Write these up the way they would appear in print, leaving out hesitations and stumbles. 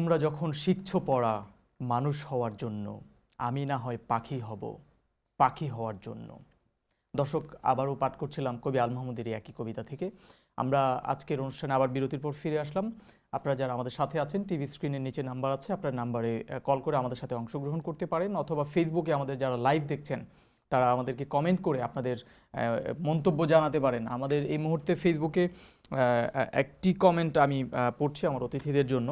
তোমরা যখন শিখছো পড়া মানুষ হওয়ার জন্য, আমি না হয় পাখি হব পাখি হওয়ার জন্য। দর্শক, আবারও পাঠ করছিলাম কবি আল মাহমুদের একই কবিতা থেকে। আমরা আজকের অনুষ্ঠানে আবার বিরতির পর ফিরে আসলাম। আপনারা যারা আমাদের সাথে আছেন, টিভি স্ক্রিনের নিচে নাম্বার আছে, আপনার নাম্বারে কল করে আমাদের সাথে অংশগ্রহণ করতে পারেন, অথবা ফেসবুকে আমাদের যারা লাইভ দেখছেন তারা আমাদেরকে কমেন্ট করে আপনাদের মন্তব্য জানাতে পারেন। আমাদের এই মুহূর্তে ফেসবুকে একটি কমেন্ট আমি পড়ছি আমার অতিথিদের জন্য।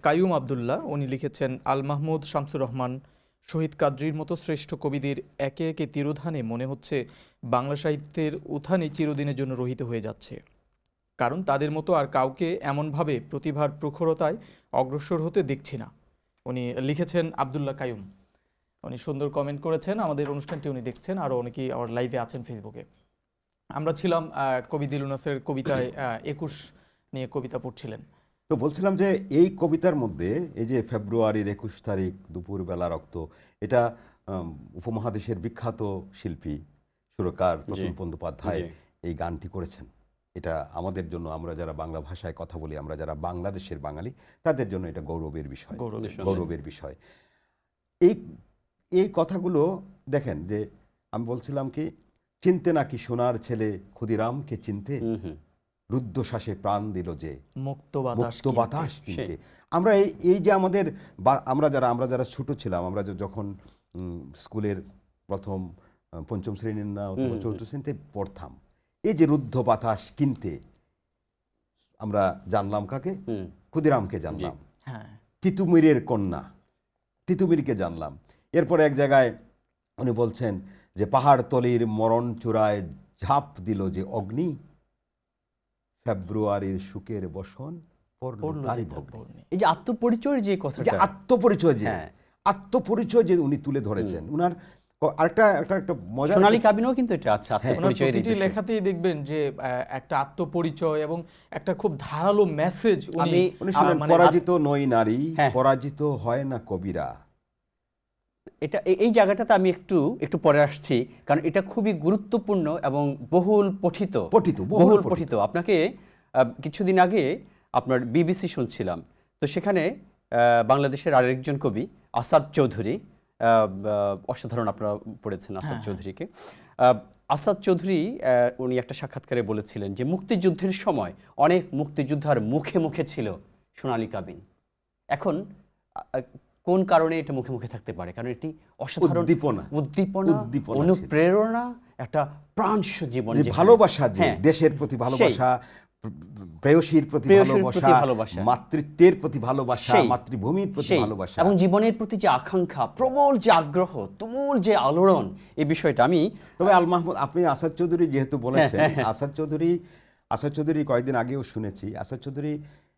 কাইয়ুম আবদুল্লাহ উনি লিখেছেন, আল মাহমুদ, শামসুর রহমান, শহীদ কাদরির মতো শ্রেষ্ঠ কবিদের একে একে তিরোধানে মনে হচ্ছে বাংলা সাহিত্যের উত্থানই চিরদিনের জন্য রহিত হয়ে যাচ্ছে। কারণ তাদের মতো আর কাউকে এমনভাবে প্রতিভার প্রখরতায় অগ্রসর হতে দেখছি না। উনি লিখেছেন আবদুল্লাহ কাইয়ুম। উনি সুন্দর কমেন্ট করেছেন। আমাদের অনুষ্ঠানটি উনি দেখছেন, আরও অনেকেই আমার লাইভে আছেন ফেসবুকে। আমরা ছিলাম কবি দিলু নাসের কবিতায় 21 নিয়ে কবিতা পড়ছিলেন। তো বলছিলাম যে এই কবিতার মধ্যে এই যে ফেব্রুয়ারির 21 তারিখ দুপুরবেলা রক্ত, এটা উপমহাদেশের বিখ্যাত শিল্পী সুরকার প্রতুল বন্দ্যোপাধ্যায় এই গানটি করেছেন। এটা আমাদের জন্য, আমরা যারা বাংলা ভাষায় কথা বলি, আমরা যারা বাংলাদেশের বাঙালি, তাদের জন্য এটা গৌরবের বিষয়, গৌরবের বিষয়। এই কথাগুলো দেখেন যে আমি বলছিলাম কি, চিনতে নাকি সোনার ছেলে ক্ষুদিরামকে চিনতে, রুদ্ধশ্বাসে প্রাণ দিল যে মুক্ত বাতাস কিনতে। আমরা এই যে আমাদের আমরা যারা ছোট ছিলাম, আমরা যখন স্কুলের প্রথম পঞ্চম শ্রেণীর না অথবা চতুর্থ শ্রেণীতে পড়তাম, এই যে রুদ্ধ বাতাস কিনতে আমরা জানলাম কাকে? ক্ষুদিরামকে জানলাম, তিতুমিরের কন্যা তিতুমিরকে জানলাম। এরপরে এক জায়গায় উনি বলছেন যে পাহাড় তলির মরণ চূড়ায় ঝাঁপ দিল যে অগ্নি, ফেব্রুয়ারির সুখের বসন এই যে আত্মপরিচয়ের যে কথা, আত্মপরিচয় যে উনি তুলে ধরেছেন। উনার আরেকটা মজা, সোনালী কাবিনও কিন্তু এটা আছে, আত্মপরিচয়ের প্রতিটি লেখাতেই দেখবেন যে একটা আত্মপরিচয় এবং একটা খুব ধারালো মেসেজ। উনি পরাজিত নয় নারী, পরাজিত হয় না কবিরা। এটা এই জায়গাটাতে আমি একটু পরে আসছি, কারণ এটা খুবই গুরুত্বপূর্ণ এবং বহুল পঠিত। আপনাকে কিছুদিন আগে আপনার বিবিসি শুনছিলাম, তো সেখানে বাংলাদেশের আরেকজন কবি আসাদ চৌধুরী, অসাধারণ, আপনারা পড়েছেন আসাদ চৌধুরীকে। আসাদ চৌধুরী উনি একটা সাক্ষাৎকারে বলেছিলেন যে মুক্তিযুদ্ধের সময় অনেক মুক্তিযোদ্ধার মুখে মুখে ছিল সোনালী কাবিন। এখন কোন কারণে এটা মুখে মুখে থাকতে পারে? কারণ এটি অসাধারণ উদ্দীপনা, অনুপ্রেরণা, একটা প্রাণ জীবন, ভালোবাসা, দেশের প্রতি ভালোবাসা, প্রেয়সীর প্রতি ভালোবাসা, মাতৃত্বের প্রতি ভালোবাসা, মাতৃভূমির প্রতি ভালোবাসা এবং জীবনের প্রতি যে আকাঙ্ক্ষা, প্রবল যে আগ্রহ, তুমুল যে আলোড়ন, এই বিষয়টা আমি। তবে আল মাহমুদ, আপনি আসাদ চৌধুরী যেহেতু বলেছেন, আসাদ চৌধুরী কয়েকদিন আগেও শুনেছি। আসাদ চৌধুরী,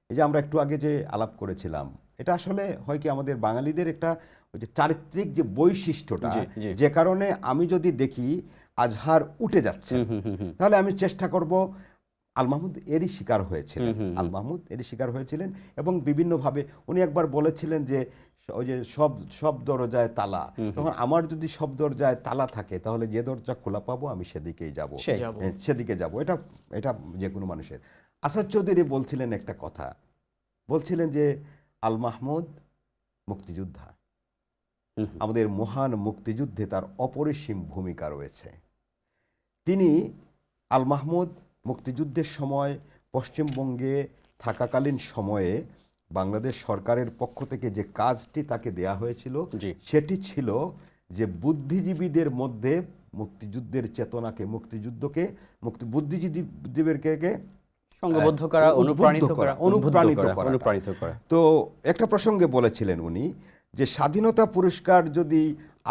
এই যে আমরা একটু আগে যে আলাপ করেছিলাম, এটা আসলে হয় কি আমাদের বাঙালিদের একটা ওই যে চারিত্রিক যে বৈশিষ্ট্যটা, যে কারণে আমি যদি দেখি আজহার উঠে যাচ্ছে, তাহলে আমি চেষ্টা করব। আল মাহমুদ এরই শিকার হয়েছিলেন, এবং বিভিন্নভাবে উনি একবার বলেছিলেন যে ওই যে সব দরজায় তালা, তখন আমার যদি সব দরজায় তালা থাকে তাহলে যে দরজা খোলা পাবো আমি সেদিকে যাব। এটা যে কোনো মানুষের। আসাদ চৌধুরী বলছিলেন একটা কথা, বলছিলেন যে আল মাহমুদ মুক্তিযোদ্ধা, আমাদের মহান মুক্তিযুদ্ধে তার অপরিসীম ভূমিকা রয়েছে। তিনি আল মাহমুদ মুক্তিযুদ্ধের সময় পশ্চিমবঙ্গে থাকাকালীন সময়ে বাংলাদেশ সরকারের পক্ষ থেকে যে কাজটি তাকে দেয়া হয়েছিল, সেটি ছিল যে বুদ্ধিজীবীদের মধ্যে মুক্তিযুদ্ধের চেতনাকে, বুদ্ধিজীবীদেরকে সংঘবদ্ধ করা, অনুপ্রাণিত করা। তো একটা প্রসঙ্গে বলেছিলেন উনি যে স্বাধীনতা পুরস্কার যদি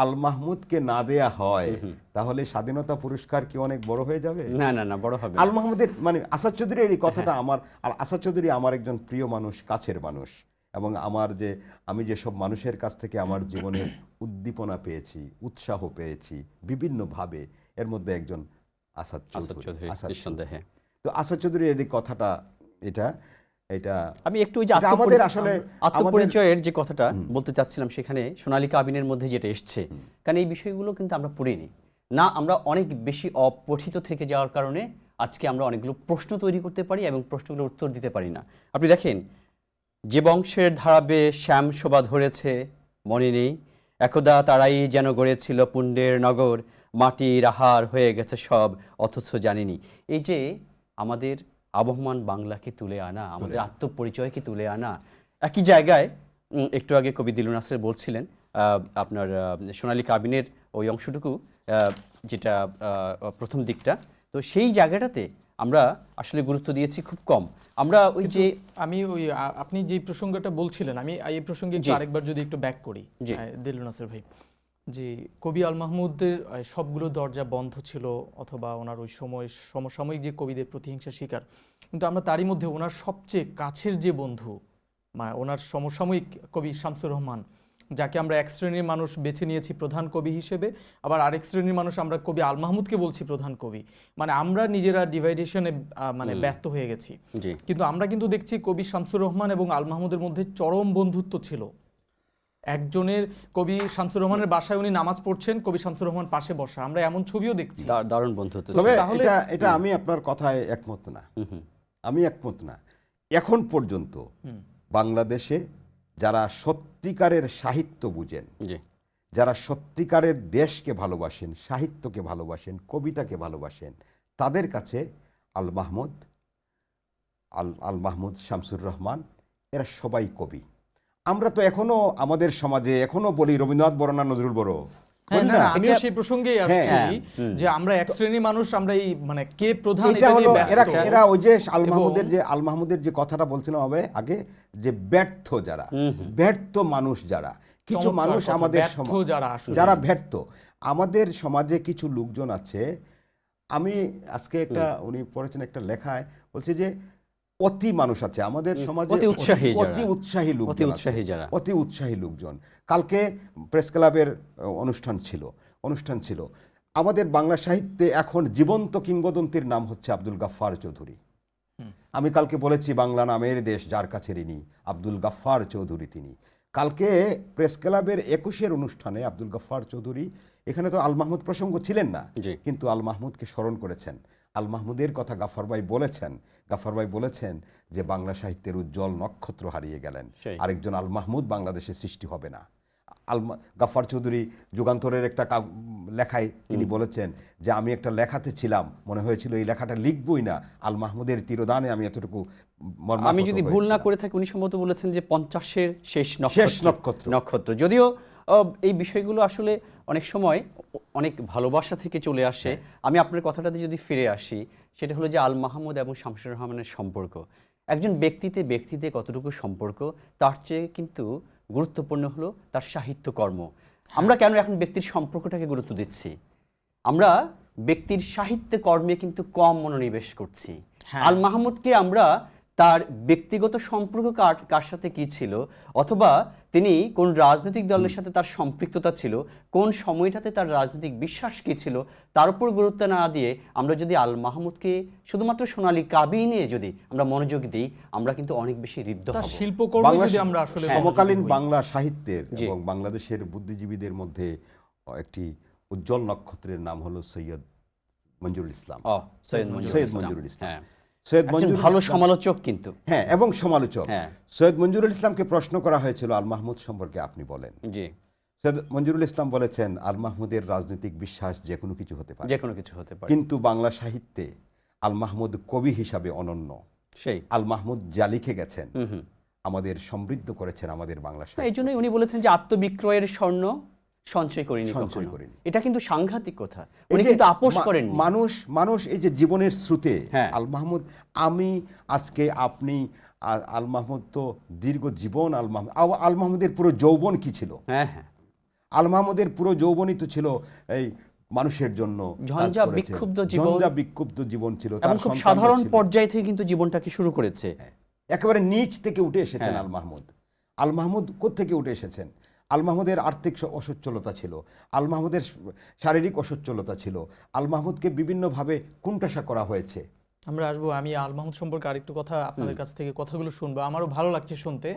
আল মাহমুদকে না দেয়া হয় তাহলে স্বাধীনতা পুরস্কার কি অনেক বড় হয়ে যাবে? না, বড় হবে। আল মাহমুদের মানে আসাদ চৌধুরীর এই কথাটা আসাদ চৌধুরী আমার একজন প্রিয় মানুষ, কাছের মানুষ, এবং আমি যেসব মানুষের কাছ থেকে আমার জীবনের উদ্দীপনা পেয়েছি, উৎসাহ পেয়েছি বিভিন্নভাবে, এর মধ্যে একজন আসাদ চৌধুরী। তো আসাদ চৌধুরীর এই কথাটা, এটা আমি একটু আত্মপরিচয়ের যে কথাটা বলতে চাচ্ছিলাম, সেখানে সোনালী কাবিনের মধ্যে যেটা এসছে, কারণ এই বিষয়গুলো কিন্তু আমরা পড়িনি না, আমরা অনেক বেশি অপঠিত থেকে যাওয়ার কারণে আজকে আমরা অনেকগুলো প্রশ্ন তৈরি করতে পারি এবং প্রশ্নগুলোর উত্তর দিতে পারি না। আপনি দেখেন যে বংশের ধারাবে শ্যাম শোভা ধরেছে মনে নেই, একদা তারাই যেন গড়েছিল পুণ্যের নগর, মাটির আহার হয়ে গেছে সব অথচ জানিনি। এই যে আমাদের আবহমান বাংলাকে তুলে আনা, আমাদের আত্মপরিচয়কে তুলে আনা, একই জায়গায় একটু আগে কবি দিলুর নাসের বলছিলেন আপনার সোনালী কাবিনের ওই অংশটুকু, যেটা প্রথম দিকটা, তো সেই জায়গাটাতে আমরা আসলে গুরুত্ব দিয়েছি খুব কম। আমরা ওই যে আমি ওই আপনি যে প্রসঙ্গটা বলছিলেন, আমি এই প্রসঙ্গে একটু আরেকবার যদি একটু ব্যাক করি দিলুর নাসের ভাই, যে কবি আল মাহমুদের সবগুলো দরজা বন্ধ ছিল, অথবা ওনার ওই সময় সমসাময়িক যে কবিদের প্রতিহিংসার শিকার, কিন্তু আমরা তারই মধ্যে ওনার সবচেয়ে কাছের যে বন্ধু, মানে ওনার সমসাময়িক কবি শামসুর রহমান, যাকে আমরা এক শ্রেণীর মানুষ বেছে নিয়েছি প্রধান কবি হিসেবে, আবার আরেক শ্রেণীর মানুষ আমরা কবি আল মাহমুদকে বলছি প্রধান কবি, মানে আমরা নিজেরা ডিভাইডেশনে মানে ব্যস্ত হয়ে গেছি। কিন্তু আমরা কিন্তু দেখছি কবি শামসুর রহমান এবং আল মাহমুদের মধ্যে চরম বন্ধুত্ব ছিল। একজনের কবি শামসুর রহমানের বাসায় উনি নামাজ পড়ছেন, কবি শামসুর রহমান পাশে বসা, আমরা এমন ছবিও দেখছি। দারুণ বন্ধুত্ব। তবে এটা আমি আপনার কথায় একমত না, আমি একমত না। এখন পর্যন্ত বাংলাদেশে যারা সত্যিকারের সাহিত্য বুঝেন, যারা সত্যিকারের দেশকে ভালোবাসেন, সাহিত্যকে ভালোবাসেন, কবিতাকে ভালোবাসেন, তাদের কাছে আল মাহমুদ, শামসুর রহমান এরা সবাই কবি। আমরা তো এখনো আমাদের সমাজে এখনো বলি রবীন্দ্রনাথ বড় না নজরুল বড়। আমিও সেই প্রসঙ্গেই আসছি যে আমরা এক শ্রেণীর মানুষ, আমরা এই মানে কে প্রধান এটা হলো এরা ওই যে আল মাহমুদের যে কথাটা বলছিলাম আগে, যে ব্যর্থ যারা, ব্যর্থ মানুষ যারা, কিছু মানুষ আমাদের যারা ব্যর্থ, আমাদের সমাজে কিছু লোকজন আছে। আমি আজকে একটা উনি পড়েছেন একটা লেখায়, বলছে যে অতি মানুষ আছে আমাদের সমাজে, অতি উৎসাহী লোকজন। কালকে প্রেস ক্লাবের অনুষ্ঠান ছিল। আমাদের বাংলা সাহিত্যে এখন জীবন্ত কিংবদন্তির নাম হচ্ছে আব্দুল গাফফার চৌধুরী। আমি কালকে বলেছি বাংলা নামের দেশ যার কাছে ঋণী, আব্দুল গাফফার চৌধুরী তিনি। কালকে প্রেস ক্লাবের 21-এর অনুষ্ঠানে আব্দুল গাফফার চৌধুরী, এখানে তো আল মাহমুদ প্রসঙ্গ ছিলেন না, কিন্তু আল মাহমুদকে স্মরণ করেছেন। আল মাহমুদের কথা গাফফার ভাই বলেছেন যে বাংলা সাহিত্যের উজ্জ্বল নক্ষত্র হারিয়ে গেলেন, আরেকজন আল মাহমুদ বাংলাদেশে সৃষ্টি হবে না। গাফফার চৌধুরী যুগান্তরের একটা লেখায় তিনি বলেছেন যে আমি একটা লেখাতে ছিলাম, মনে হয়েছিল এই লেখাটা লিখবই না, আল মাহমুদের তিরোদানে আমি এতটুকু, আমি যদি ভুল না করে থাকি উনি সম্ভবত বলেছেন যে 50-এর শেষ নক্ষত্র। যদিও এই বিষয়গুলো আসলে অনেক সময় অনেক ভালোবাসা থেকে চলে আসে। আমি আপনার কথাটাতে যদি ফিরে আসি, সেটা হলো যে আল মাহমুদ এবং শামসুর রহমানের সম্পর্ক, একজন ব্যক্তিতে কতটুকু সম্পর্ক, তার চেয়ে কিন্তু গুরুত্বপূর্ণ হলো তার সাহিত্য কর্ম। আমরা কেন এখন ব্যক্তির সম্পর্কটাকে গুরুত্ব দিচ্ছি? আমরা ব্যক্তির সাহিত্য কর্মে কিন্তু কম মনোনিবেশ করছি। আল মাহমুদকে আমরা তার ব্যক্তিগত সম্পর্ক কার সাথে কি ছিল, অথবা তিনি কোন রাজনৈতিক দলের সাথে তার সম্পৃক্ততা ছিল, কোন সময়টাতে তার রাজনৈতিক বিশ্বাস কি ছিল, তার উপর গুরুত্ব না দিয়ে আমরা যদি আল মাহমুদকে শুধুমাত্র সোনালী কাবিনে যদি আমরা মনোযোগ দিই, আমরা কিন্তু অনেক বেশি ঋদ্ধ হব। শিল্পকর্ম যদি আমরা আসলে সমকালীন বাংলা সাহিত্যের এবং বাংলাদেশের বুদ্ধিজীবীদের মধ্যে একটি উজ্জ্বল নক্ষত্রের নাম হলো সৈয়দ মঞ্জুরুল ইসলাম। ভালো সমালোচক কিন্তু, হ্যাঁ, এবং সমালোচক। সৈয়দ মঞ্জুরুল ইসলামকে প্রশ্ন করা হয়েছিল আল মাহমুদ সম্পর্কে আপনি বলেন। সৈয়দ মঞ্জুরুল ইসলাম বলেছেন আল মাহমুদের রাজনৈতিক বিশ্বাস যে কোনো কিছু হতে পারে, কিন্তু বাংলা সাহিত্যে আল মাহমুদ কবি হিসাবে অনন্য। আল মাহমুদ যা লিখে গেছেন আমাদের সমৃদ্ধ করেছেন আমাদের বাংলা সাহিত্য। এই জন্যই উনি বলেছেন যে আত্মবিক্রয়ের স্বর্ণ সঞ্চয় করিনি। এটা কিন্তু সাংঘাতিক কথা, উনি কিন্তু আপোষ করেন। মানুষ এই যে জীবনের স্রোতে আল মাহমুদ, আমি আজকে আপনি, আল মাহমুদ তো দীর্ঘ জীবন, আল মাহমুদের পুরো যৌবন কি ছিল? আল মাহমুদের পুরো যৌবনই তো ছিল এই মানুষের জন্য, ঝঞ্ঝা বিক্ষুব্ধ জীবন ছিল। এবং খুব সাধারণ পর্যায় থেকে কিন্তু জীবনটাকে শুরু করেছে, একেবারে নিচ থেকে উঠে এসেছেন আল মাহমুদ কোত্থেকে উঠে এসেছেন? আল মাহমুদের আর্থিক অসচ্ছলতা ছিল, আল মাহমুদের শারীরিক অসচ্ছলতা ছিল, আল মাহমুদকে বিভিন্নভাবে কুণ্ঠাসা করা হয়েছে। আমরা আসবো, আমি আল মাহমুদ সম্পর্কে আরেকটু কথা আপনাদের কাছ থেকে কথাগুলো শুনবো, আমারও ভালো লাগছে শুনতে।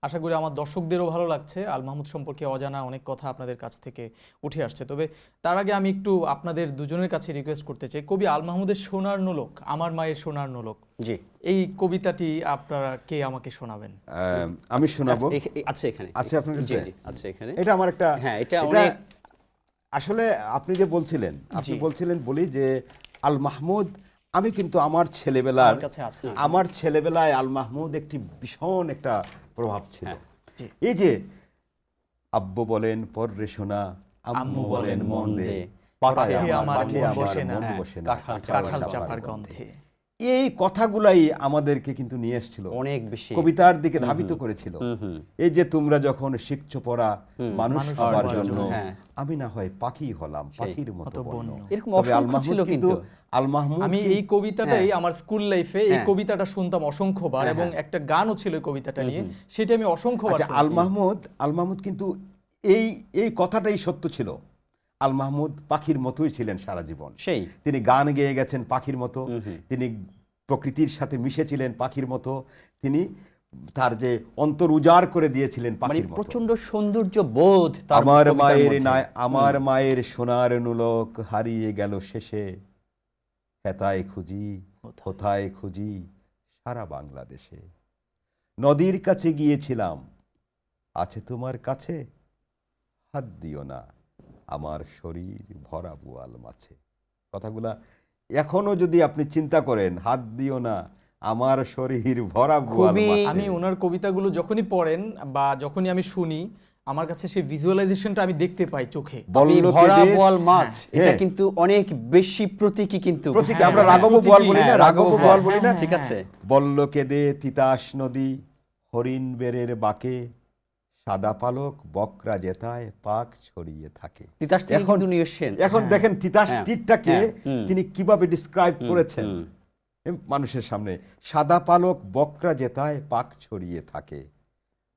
আশা করি আমার দর্শকদেরও ভালো লাগছে। আল মাহমুদ সম্পর্কে অজানা অনেক কথা আপনাদের কাছ থেকে উঠে আসছে। তবে তার আগে আমি একটু আপনাদের দুজনের কাছে রিকোয়েস্ট করতে চাই, কবি আল মাহমুদের সোনার নোলক, আমার মায়ের সোনার নোলক, জি, এই কবিতাটি আপনারা কে আমাকে শোনাবেন? আমি শোনাবো। আছে এখানে, আছে আপনার কাছে? জি জি আছে এখানে। এটা আমার একটা, হ্যাঁ, এটা অনেক আসলে আপনি যে বলছিলেন, আপনি বলছিলেন বলি যে আল মাহমুদ, আমি কিন্তু আমার ছেলেবেলার, আমার ছেলেবেলায় আল মাহমুদ একটি ভীষণ একটা প্রভাব ছিল। এই যে আব্বু বলেন পর রে সোনা, আম্মু বলেন মন দে, পাঠে আমার মন বসে না, কাঁঠাল চাপার গন্ধে, এই কথাগুলাই আমাদেরকে কিন্তু নিয়ে এসেছিল, অনেক বেশি কবিতার দিকে ধাবিত করেছিল। এই যে তোমরা যখন শিখছো পড়া মানুষ হবার জন্য, আমি না হয় পাখি হলাম, পাখির মতো বন্য। এরকম অসংখ্য ছিল কিন্তু আল মাহমুদ, আমি এই কবিতাটাই আমার স্কুল লাইফে এই কবিতাটা শুনতাম অসংখ্যবার, এবং একটা গানও ছিল এই কবিতাটা নিয়ে, সেটা আমি অসংখ্যবার শুনেছি। আল মাহমুদ কিন্তু এই কথাটাই সত্য ছিল। আল মাহমুদ পাখির মতোই ছিলেন সারা জীবন। তিনি গান গেয়ে গেছেন পাখির মতো, তিনি প্রকৃতির সাথে মিশেছিলেন পাখির মতো, তিনি তার যে অন্তর উজাড় করে দিয়েছিলেন পাখির মতো। প্রচন্ড সৌন্দর্য বোধ। আমার মায়ের সোনার নুলক হারিয়ে গেল শেষে, হেতায় খুঁজি কোথায় খুঁজি সারা বাংলাদেশে, নদীর কাছে গিয়েছিলাম আছে তোমার কাছে, হাত দিও না আমার শরীর ভরা বোয়াল মাছে। কথাগুলা এখনো যদি আপনি চিন্তা করেন, হাত দিও না আমার শরীর ভরা বোয়াল মাছে। আমি ওনার কবিতাগুলো যখনই পড়েন বা যখনই আমি শুনি, আমার কাছে সেই ভিজুয়ালাইজেশনটা আমি দেখতে পাই চোখে। ভরা বোয়াল মাছ, এটা কিন্তু অনেক বেশি প্রতীকী, কিন্তু আমরা রাঘব বোয়াল বলি না, রাঘব বোয়াল বলি না, ঠিক আছে। বল্লকে দে তিতাস নদী, হরিণ বেরের বাঁকে, সাদা পালক বকরা জেতায় পাক ছড়িয়ে থাকে। তিতাস থেকে কিন্তু নিয়ে এসেছেন। এখন দেখেন তিতাস তীরটাকে তিনি কিভাবে ডিসক্রাইব করেছেন মানুষের সামনে। সাদা পালক বকরা জেতায় পাক ছড়িয়ে থাকে,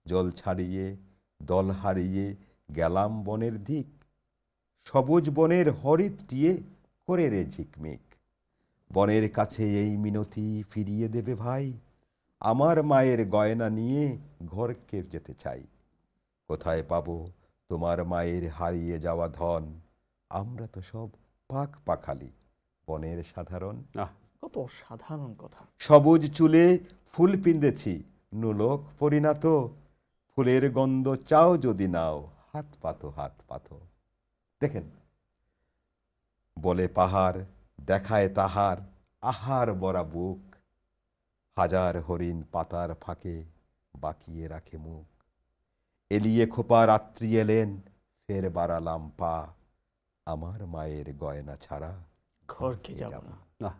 জল ছাড়িয়ে দল হারিয়ে গেলাম বনের দিক, সবুজ বনের হরিৎ টিয়ে করে রে ঝিকমিক, বনের কাছে এই মিনতি ফিরিয়ে দেবে ভাই, আমার মায়ের গয়না নিয়ে ঘরকে যেতে চাই, কোথায় পাবো তোমার মায়ের হারিয়ে যাওয়া ধন, আমরা তো সব পাক পাখালি বনের সাধারণ। কত সাধারণ কথা। সবুজ চুলে ফুল পিঁধেছি নুলক পরিণত, ফুলের গন্ধ চাও যদি নাও হাত পাতো হাত পাতো। দেখেন, বলে পাহাড় দেখায় তাহার আহার বরা বুক, হাজার হরিণ পাতার ফাঁকে বাকিয়ে রাখে মুখ, এলিয়ে খোপা রাত্রি এলেন ফের বাড়ালাম পা, আমার মায়ের গয়না ছাড়া ঘরকে যাব না।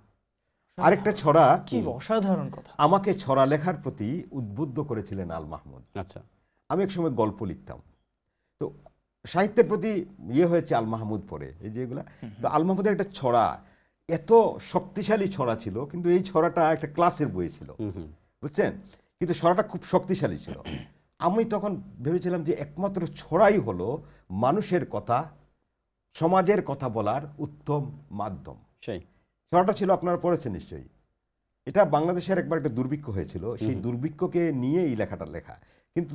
আরেকটা ছড়া, কি অসাধারণ কথা, আমাকে ছড়া লেখার প্রতি উদ্বুদ্ধ করেছিলেন আল মাহমুদ। আচ্ছা, আমি এক সময় গল্প লিখতাম, তো সাহিত্যের প্রতি হয়েছে আল মাহমুদ পড়ে, এই যে এগুলা। তো আল মাহমুদের একটা ছড়া, এত শক্তিশালী ছড়া ছিল, কিন্তু এই ছড়াটা একটা ক্লাসের বই ছিল, বুঝছেন, কিন্তু ছড়াটা খুব শক্তিশালী ছিল। আমি তখন ভেবেছিলাম যে একমাত্র ছড়াই হলো মানুষের কথা, সমাজের কথা বলার উত্তম মাধ্যম। সেই ছড়াটা ছিল, আপনারা পড়েছেন নিশ্চয়ই, এটা বাংলাদেশের একবার একটা দুর্ভিক্ষ হয়েছিল, সেই দুর্ভিক্ষকে নিয়ে এই লেখাটা লেখা। কিন্তু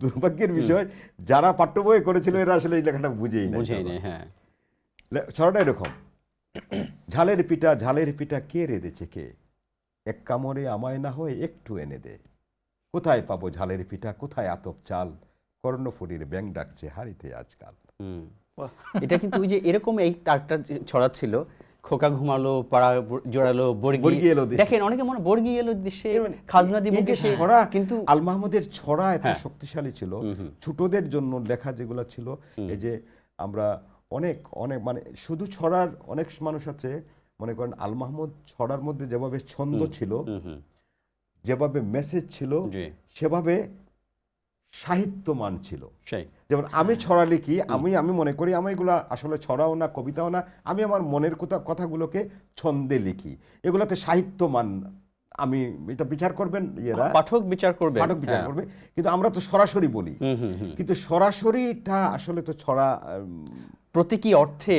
দুর্ভাগ্যের বিষয়, যারা পাঠ্য বই করেছিল এরা আসলে এই লেখাটা বুঝেই না। ছড়াটা এরকম, ঝালের পিঠা কে রেঁধেছে কে, এক কামড়ে আমায় না হয় একটু এনে দে, কোথায় পাবো ঝালের পিঠা কোথায় আতপ চাল, কর্ণফুলীর ব্যাং ডাকছে হাড়িতে আজকাল। এটা কিন্তু ওই যে এরকম এই একটা ছড়া ছিল, খোকা ঘুমালো পাড়া জোড়ালো বর্গি এলো, দেখেন অনেকে মনে বর্গি এলো দেশে খাজনা দিব দেশে। কিন্তু আল মাহমুদের ছড়া এত শক্তিশালী ছিল, ছোটদের জন্য লেখা যেগুলো ছিল। এই যে আমরা অনেক অনেক মানে শুধু ছড়ার, অনেক মানুষ আছে মনে করেন আল মাহমুদ ছড়ার মধ্যে যেভাবে ছন্দ ছিল, যেভাবে মেসেজ ছিল, সেভাবে সাহিত্যমান ছিল। যেমন আমি ছড়া লিখি, আমি মনে করি আমি এগুলা আসলে ছড়াও না কবিতাও না, আমি আমার মনের কথাগুলোকে ছন্দে লিখি, এগুলাতে সাহিত্যমান। আমি এটা বিচার করবেন, পাঠক বিচার করবে, কিন্তু আমরা তো সরাসরি বলি, কিন্তু সরাসরিটা আসলে তো ছড়া প্রতীকী অর্থে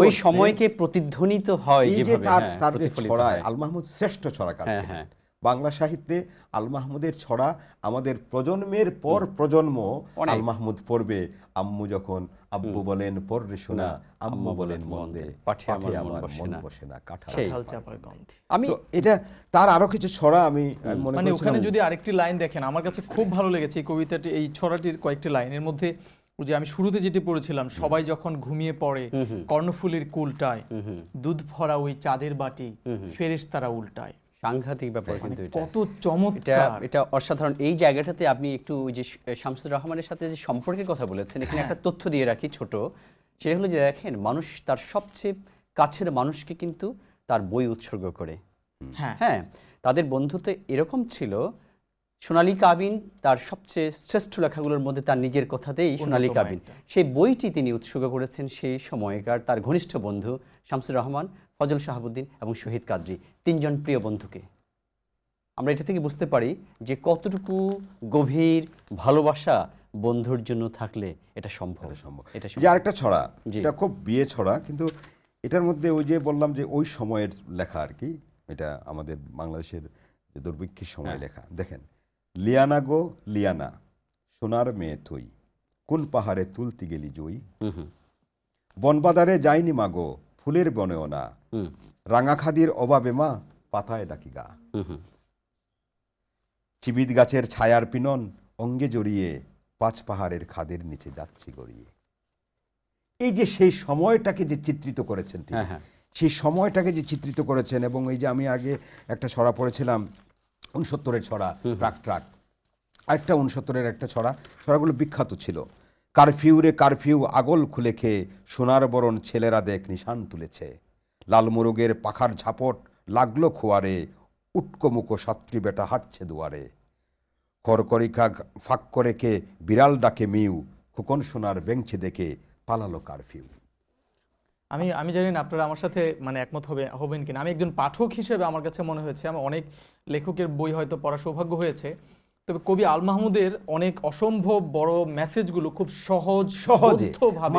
ওই সময়কে প্রতিধ্বনিত হয়, যেভাবে তার যে ছড়ায় আল মাহমুদ শ্রেষ্ঠ ছড়াকার ছিলেন, বাংলা সাহিত্যে আল মাহমুদের ছড়া আমাদের প্রজন্মের পর প্রজন্ম আল মাহমুদ পড়বে। আম্মু যখন আব্বু বলেন পড়রে শোনা, আম্মু বলেন মন্দে, পাঠে আমার মন বসে না, কাঁঠাল চাপার গন্ধে। আমি এটা তার আরো কিছু ছড়া আমি মনে মানে ওখানে করছিলাম। যদি আরেকটি লাইন দেখেন, আমার কাছে খুব ভালো লেগেছে এই কবিতাটি, এই ছড়াটির কয়েকটি লাইনের মধ্যে ওই যে আমি শুরুতে যেটি পড়েছিলাম, সবাই যখন ঘুমিয়ে পড়ে কর্ণফুলীর কুলটায়, দুধ ভরা ওই চাঁদের বাটি ফেরেশতারা উল্টায়। সাংঘাতিক ব্যাপার কিন্তু এটা, কত চমৎকার, এটা অসাধারণ। এই জায়গাটাতে আপনি একটু ওই যে শামসুর রহমানের সাথে যে সম্পর্কের কথা বলেছেন, এখানে একটা তথ্য দিয়ে রাখি ছোট, সেটা হলো যে দেখেন মানুষ তার সবচেয়ে কাছের মানুষকে কিন্তু তার বই উৎসর্গ করে। হ্যাঁ, তাদের বন্ধুত্ব এরকম ছিল। সোনালী কাবিন তার সবচেয়ে শ্রেষ্ঠ লেখাগুলোর মধ্যে তার নিজের কথাতেই সোনালী কাবিন, সেই বইটি তিনি উৎসর্গ করেছেন সেই সময়কার তার ঘনিষ্ঠ বন্ধু শামসুর রহমান, ফজল শাহাবুদ্দিন এবং শহীদ কাদরী, তিনজন প্রিয় বন্ধুকে। আমরা এটা থেকে বুঝতে পারি যে কতটুকু গভীর ভালোবাসা বন্ধুর জন্য থাকলে এটা সম্ভব। যে আরেকটা ছড়া, এটা খুব বিয়ে ছড়া, কিন্তু এটার মধ্যে ওই যে বললাম যে ওই সময়ের লেখা আর কি, এটা আমাদের বাংলাদেশের যে দুর্ভিক্ষের সময় লেখা। দেখেন, লিয়ানা গো লিয়ানা, সোনার মেয়ে তুই, কোন পাহাড়ে তুলতি গেলি জুই, বনবাদারে যাইনি মাগো, ফুলের বনেও না, রাঙা খাদির অভাবে মা, পাতায় ডাকি গা, চিবিত গাছের ছায়ার পিনন অঙ্গে জড়িয়ে, পাঁচ পাহাড়ের খাদের নিচে যাচ্ছি গড়িয়ে। এই যে সেই সময়টাকে যে চিত্রিত করেছেন তিনি, সেই সময়টাকে যে চিত্রিত করেছেন। এবং এই যে আমি আগে একটা ছড়া পড়েছিলাম 69-এর ছড়া, ট্রাক ট্রাক, আরেকটা 69-এর একটা ছড়াগুলো বিখ্যাত ছিল। কারফিউ রে কারফিউ, আগল খুলে খেয়ে সোনার বরণ ছেলেরা দেখ নিশান তুলেছে, লাল মোরগের পাখার ঝাপট লাগলো খোয়ারে, উটকোমুকো সাত্রী বেটা হাঁটছে দুয়ারে, করকরিকা ফাঁক করে কে বিড়াল ডাকে মিউ, খোকন সোনার বেঞ্চে দেখে পালালো কারফিউ। আমি জানি না আপনারা আমার সাথে মানে একমত হবেন কিনা। আমি একজন পাঠক হিসেবে আমার কাছে মনে হয়েছে, আমার অনেক লেখকের বই হয়তো পড়ার সৌভাগ্য হয়েছে, তবে কবি আল মাহমুদের অনেক অসম্ভব বড় মেসেজগুলো খুব সহজভাবে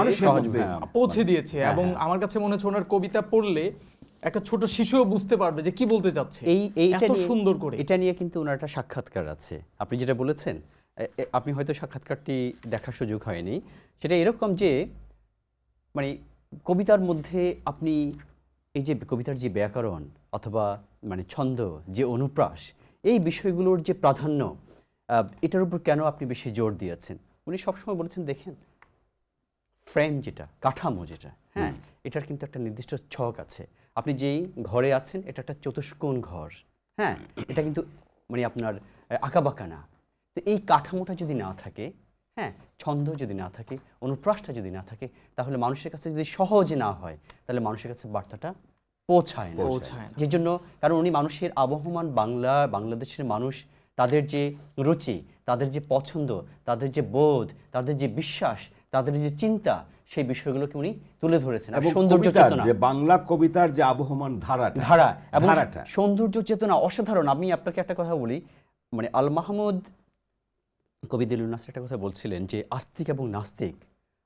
পৌঁছে দিয়েছে। এবং আমার কাছে মনে হচ্ছে ওনার কবিতা পড়লে একটা ছোট শিশুও বুঝতে পারবে যে কি বলতে চাচ্ছে, এত সুন্দর করে। এটা নিয়ে কিন্তু ওনার একটা সাক্ষাৎকার আছে, আপনি যেটা বলেছেন, আপনি হয়তো সাক্ষাৎকারটি দেখার সুযোগ হয়নি। সেটা এরকম যে মানে কবিতার মধ্যে আপনি এই যে কবিতার যে ব্যাকরণ অথবা মানে ছন্দ, যে অনুপ্রাস, এই বিষয়গুলোর যে প্রাধান্য, এটার উপর কেন আপনি বেশি জোর দিয়েছেন। উনি সবসময় বলেছেন দেখেন, ফ্রেম যেটা, কাঠামো যেটা, হ্যাঁ, এটার কিন্তু একটা নির্দিষ্ট ছক আছে। আপনি যেই ঘরে আছেন এটা একটা চতুষ্কোণ ঘর, হ্যাঁ, এটা কিন্তু মানে আপনার আঁকাবাঁকা না। তো এই কাঠামোটা যদি না থাকে, হ্যাঁ, ছন্দ যদি না থাকে, অনুপ্রাসটা যদি না থাকে, তাহলে মানুষের কাছে যদি সহজ না হয়, তাহলে মানুষের কাছে বার্তাটা পৌঁছায় না। যে জন্য, কারণ উনি মানুষের আবহমান বাংলাদেশের মানুষ, তাদের যে রুচি, তাদের যে পছন্দ, তাদের যে বোধ, তাদের যে বিশ্বাস, তাদের যে চিন্তা, সেই বিষয়গুলোকে উনি তুলে ধরেছেন। এবং সৌন্দর্য চেতনা, যে বাংলা কবিতার যে আবহমান ধারা এবং সৌন্দর্য চেতনা অসাধারণ। আমি আপনাকে একটা কথা বলি, মানে আল মাহমুদ, কবি দিলুন নাসির একটা কথা বলছিলেন যে আস্তিক এবং নাস্তিক,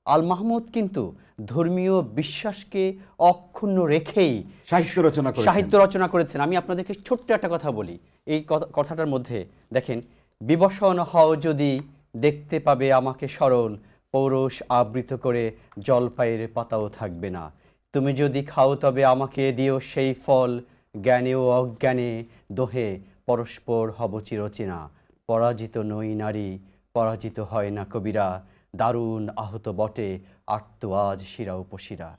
আল মাহমুদ কিন্তু ধর্মীয় বিশ্বাসকে অক্ষুণ্ণ রেখেই সাহিত্য রচনা করেছেন। আমি আপনাদেরকে ছোট্ট একটা কথা বলি এই কথাটার মধ্যে। দেখেন, বিবসন হও যদি দেখতে পাবে আমাকে সরল, পৌরষ আবৃত করে জলপাইয়ের পাতাও থাকবে না, তুমি যদি খাও তবে আমাকে দিও সেই ফল, জ্ঞানে ও অজ্ঞানে দোহে পরস্পর হব চিরচেনা, পরাজিত নই নারী, পরাজিত হয় না কবিরা, দারুণ আহত বটে আর্ত আজ শিরা উপশিরা।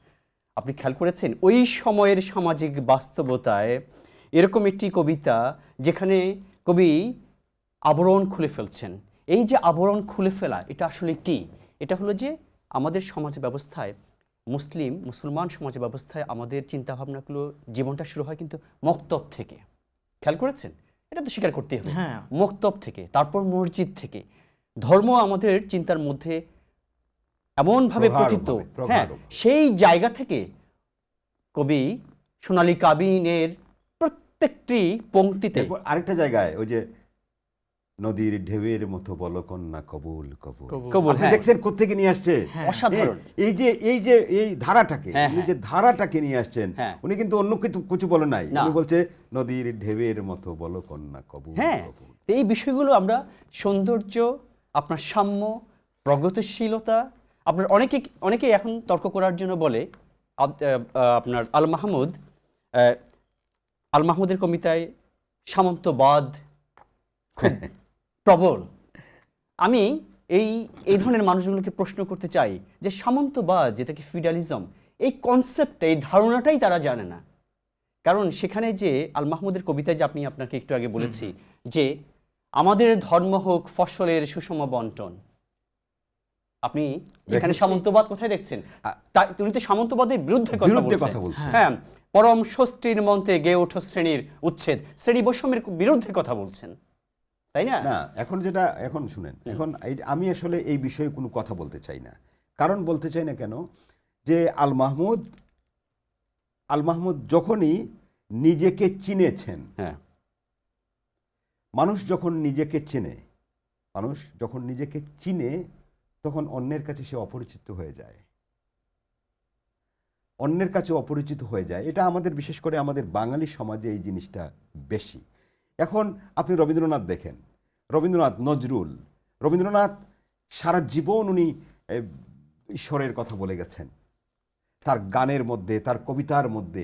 আপনি খেয়াল করেছেন ওই সময়ের সামাজিক বাস্তবতায় এরকম একটি কবিতা যেখানে কবি আবরণ খুলে ফেলছেন। এই যে আবরণ খুলে ফেলা, এটা আসলে কি? এটা হলো যে আমাদের সমাজ ব্যবস্থায়, মুসলমান সমাজ ব্যবস্থায় আমাদের চিন্তাভাবনাগুলো, জীবনটা শুরু হয় কিন্তু মক্তব থেকে। খেয়াল করেছেন? এটা তো স্বীকার করতেই হবে। মক্তব থেকে, তারপর মসজিদ থেকে। ধর্ম আমাদের চিন্তার মধ্যে এমনভাবে পতিত, হ্যাঁ, সেই জায়গা থেকে কবি সোনালী কাবিনের প্রত্যেকটি পংক্তিতে, আরেকটা জায়গায় ওই যে নদীর ঢেউয়ের মতো বলো কন্যা কবুল কবুল। কবুল, আপনি হ্যাঁ। দেখছেন কোত্থেকে নিয়ে আসছে, অসাধারণ। এই ধারাটাকে, হ্যাঁ, উনি যে ধারাটাকে নিয়ে আসছেন, হ্যাঁ। উনি কিন্তু অন্য কিছু বলে নাই, না। উনি বলছে নদীর ঢেউয়ের মতো বলো কন্যা কবুল হ্যাঁ, কবুল। এই বিষয়গুলো আমরা সৌন্দর্য, আপনার সাম্য, প্রগতিশীলতা, আপনার অনেকেই এখন তর্ক করার জন্য বলে আপনার আল মাহমুদের কবিতায় সামন্তবাদ খুব প্রবল। আমি এই ধরনের মানুষগুলোকে প্রশ্ন করতে চাই যে সামন্তবাদ, যেটাকে ফিউডালিজম, এই কনসেপ্টটা, এই ধারণাটাই তারা জানে না। কারণ সেখানে যে আল মাহমুদের কবিতায় যে আপনাকে একটু আগে বলেছি যে আমাদের ধর্ম হোক ফসলের সুষম বন্টন, আপনি এখানে সামন্তবাদ কোথায় দেখছেন? তুমি তো সামন্তবাদের বিরুদ্ধে কথা বলছেন। হ্যাঁ, পরম ষষ্ঠীর মন্ত্রে গেয়ে ওঠো শ্রেণীর উচ্ছেদ, শ্রেণী বৈষম্যের বিরুদ্ধে কথা বলছেন, তাই না? না, এখন শুনেন, এখন আমি আসলে এই বিষয়ে কোনো কথা বলতে চাই না। কারণ বলতে চাই না কেন, যে আল মাহমুদ যখনই নিজেকে চিনেছেন, হ্যাঁ, মানুষ যখন নিজেকে চিনে তখন অন্যের কাছে সে অপরিচিত হয়ে যায়, এটা আমাদের, বিশেষ করে আমাদের বাঙালি সমাজে এই জিনিসটা বেশি। এখন আপনি রবীন্দ্রনাথ দেখেন, রবীন্দ্রনাথ সারা জীবন উনি ঈশ্বরের কথা বলে গেছেন, তার গানের মধ্যে, তার কবিতার মধ্যে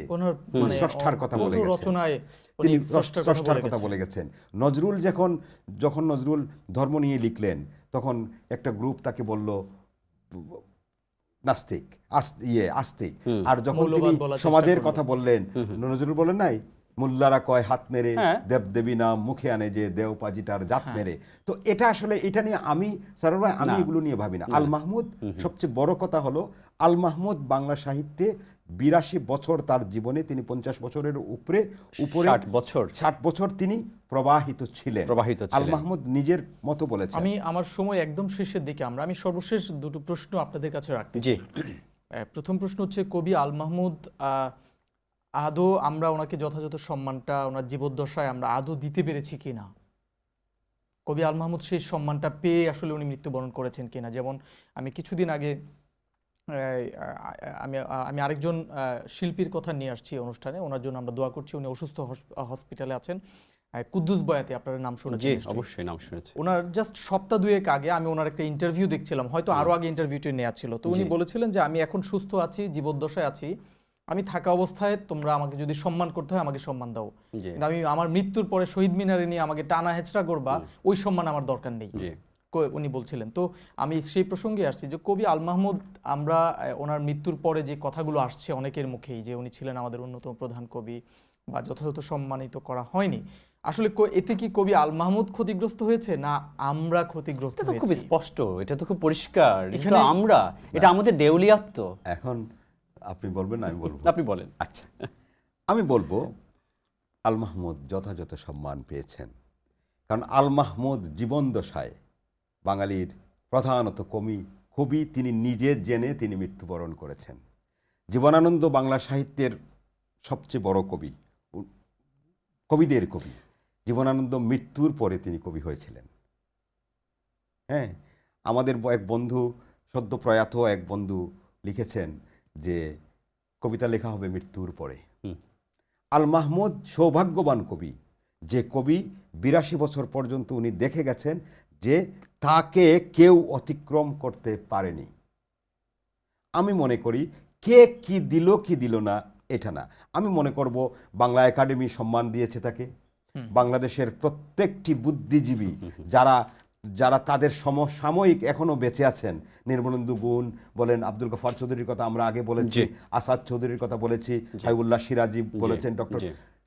স্রষ্টার কথা বলে গেছেন, তিনি স্রষ্টার কথা বলে গেছেন। নজরুল যখন নজরুল ধর্ম নিয়ে লিখলেন, তখন একটা গ্রুপ তাকে বলল নাস্তিক, আস্তিক। আর যখন তিনি সমাজের কথা বললেন, নজরুল বলেন নাই, মুল্লারা কয় হাত মেরে, দেবদেবী নাম মুখে আনে যে, দেও পাজিটার জাত মেরে। তো এটা নিয়ে আমি এগুলো নিয়ে ভাবি না। আল মাহমুদ, সবচেয়ে বড় কথা হলো, আল মাহমুদ বাংলা সাহিত্যে 82 বছর তার জীবনে, তিনি 50 বছরের উপরে 60 বছর তিনি প্রবাহিত ছিলেন। আল মাহমুদ নিজের মতো বলেছেন। আমি আমার সময় একদম শেষের দিকে, আমি সর্বশেষ দুটো প্রশ্ন আপনাদের কাছে রাখতে চাই। প্রথম প্রশ্ন হচ্ছে, কবি আল মাহমুদ আদৌ আমরা ওনাকে যথাযথ সম্মানটা ওনার জীবদ্দশায় আমরা আদৌ দিতে পেরেছি কিনা? কবি আল মাহমুদ সেই সম্মানটা পেয়ে আসলে উনি মৃত্যুবরণ করেছেন কিনা? যেমন আমি কিছুদিন আগে আমি আরেকজন শিল্পীর কথা নিয়ে আসছি অনুষ্ঠানে, ওনার জন্য আমরা দোয়া করছি। উনি অসুস্থ, হসপিটালে আছেন, কুদ্দুস বয়াতি, আপনার নাম শুনেছেন? অবশ্যই নাম শুনেছি। ওনার জাস্ট সপ্তাহ দুয়েক আগে আমি ওনার একটা ইন্টারভিউ দেখছিলাম, হয়তো আরো আগে ইন্টারভিউটি নেওয়া ছিল। তো উনি বলেছিলেন যে আমি এখন সুস্থ আছি, জীবদ্দশায় আছি, আমি থাকা অবস্থায় তোমরা আমাকে যদি সম্মান করতে হয় আমাকে সম্মান দাও, কিন্তু আমি আমার মৃত্যুর পরে শহীদ মিনারে নিয়ে আমাকে টানা হেঁচড়া করবা, ওই সম্মান আমার দরকার নেই, উনি বলছিলেন। তো আমি সেই প্রসঙ্গে আসছি যে কবি আল মাহমুদ, আমরা ওনার মৃত্যুর পরে যে কথাগুলো আসছে অনেকের মুখেই, যে উনি ছিলেন আমাদের অন্যতম প্রধান কবি বা যথাযথ সম্মানিত করা হয়নি, আসলে এতে কি কবি আল মাহমুদ ক্ষতিগ্রস্ত হয়েছে না আমরা ক্ষতিগ্রস্ত হয়েছি? এটা তো খুব স্পষ্ট, এটা তো খুব পরিষ্কার, এটা আমাদের দেউলিয়াত্ব। এখন আপনি বলবেন না আমি বলবো? আপনি বলেন। আচ্ছা, আমি বলবো আল মাহমুদ যথাযথ সম্মান পেয়েছেন, কারণ আল মাহমুদ জীবন দশায় বাঙালির প্রধানত কবি, তিনি নিজে জেনে তিনি মৃত্যুবরণ করেছেন। জীবনানন্দ বাংলা সাহিত্যের সবচেয়ে বড় কবিদের কবি। জীবনানন্দ মৃত্যুর পরে তিনি কবি হয়েছিলেন। হ্যাঁ, আমাদের এক বন্ধু, সদ্য প্রয়াত এক বন্ধু লিখেছেন যে কবিতা লেখা হবে মৃত্যুর পরে। আল মাহমুদ সৌভাগ্যবান কবি, যে কবি 82 বছর পর্যন্ত উনি দেখে গেছেন যে তাকে কেউ অতিক্রম করতে পারেনি। আমি মনে করি কে কি দিল না এটা না, আমি মনে করব বাংলা একাডেমি সম্মান দিয়েছে তাকে। বাংলাদেশের প্রত্যেকটি বুদ্ধিজীবী যারা তাদের সমসাময়িক এখনো বেঁচে আছেন, নির্মলেন্দু গুণ বলেন, আব্দুল গফার চৌধুরীর কথা আমরা আগে বলেছি, আসাদ চৌধুরীর কথা বলেছি, হাইউল্লাহ সিরাজি বলেছেন, ডক্টর,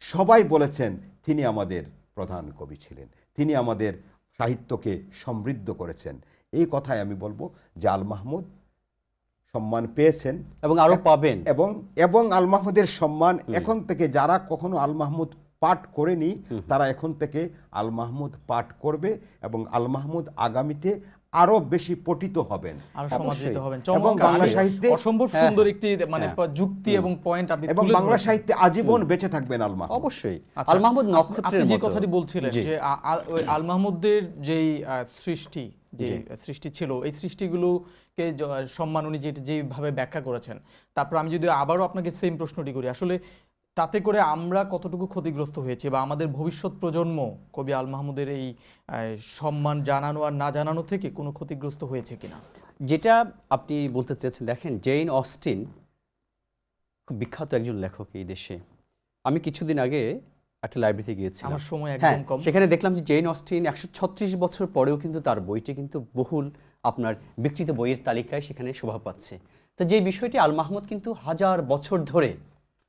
সবাই বলেছেন তিনি আমাদের প্রধান কবি ছিলেন, তিনি আমাদের সাহিত্যকে সমৃদ্ধ করেছেন। এই কথাই আমি বলবো যে আল মাহমুদ সম্মান পেয়েছেন এবং আরো পাবেন, এবং আল মাহমুদের সম্মান এখন থেকে যারা কখনো আল মাহমুদ পাঠ করেনি তারা এখন থেকে আল মাহমুদ পাঠ করবে, এবং আল মাহমুদ আগামীতে আরো বেশি পঠিত হবেন আরো সমাদৃত হবেন। এবং চমৎকার, বাংলা আসলে সাহিত্যে অসম্ভব সুন্দর একটি মানে যুক্তি এবং পয়েন্ট আপনি এবং তুলে বাংলা ধরেছেন। সাহিত্যে আজীবন বেঁচে থাকবেন আল মাহমুদ। অবশ্যই আচ্ছা, আল মাহমুদ আপনি নক্ষত্রের যে মতো। কথাটি বলছিলেন জি। যে ওই আল মাহমুদের যেই সৃষ্টি, যে সৃষ্টি ছিল, এই সৃষ্টিগুলোকে সম্মান উনি যেভাবে ব্যাখ্যা করেছেন, তারপর আমি যদি আবারও আপনাকে সেম প্রশ্নটি করি, আসলে তাতে করে আমরা কতটুকু ক্ষতিগ্রস্ত হয়েছি বা আমাদের ভবিষ্যৎ প্রজন্ম কবি আল মাহমুদের এই সম্মান জানানো আর না জানানো থেকে কোনো ক্ষতিগ্রস্ত হয়েছে কিনা? যেটা আপনি বলতে চেয়েছেন, দেখেন জেন অস্টিন খুব বিখ্যাত একজন লেখক এই দেশে। আমি কিছুদিন আগে একটা লাইব্রেরিতে গিয়েছিলাম, আমার সময় হ্যাঁ, একদম কম। সেখানে দেখলাম যে জেন অস্টিন 136 বছর পরেও কিন্তু তার বইটি কিন্তু বহুল আপনার বিক্রিত বইয়ের তালিকায় সেখানে শোভা পাচ্ছে। তো যে বিষয়টি আল মাহমুদ কিন্তু হাজার বছর ধরে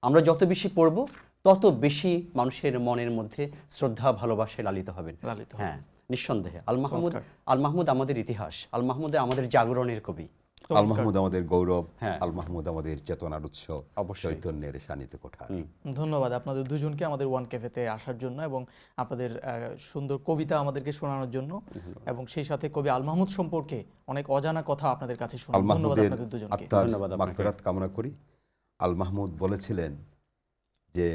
আমরা যত বেশি পড়ব তত বেশি মানুষের মনের মধ্যে শ্রদ্ধা ভালোবাসায় লালিত হবেন। হ্যাঁ, নিঃসন্দেহে আল মাহমুদ আমাদের ইতিহাস, আল মাহমুদ আমাদের জাগরণের কবি, আল মাহমুদ আমাদের গৌরব, হ্যাঁ। আল মাহমুদ আমাদের চেতনার উৎস, চৈতন্যের শানিত কোঠার। ধন্যবাদ আপনাদের দুজনকে আমাদের ওয়ান ক্যাফেতে আসার জন্য এবং আপনাদের সুন্দর কবিতা আমাদেরকে শোনানোর জন্য, এবং সেই সাথে কবি আল মাহমুদ সম্পর্কে অনেক অজানা কথা আপনাদের কাছে শোনার। ধন্যবাদ আপনাদের দুজনকে। ধন্যবাদ, মাগফিরাত কামনা করি। আল মাহমুদ বলেছিলেন যে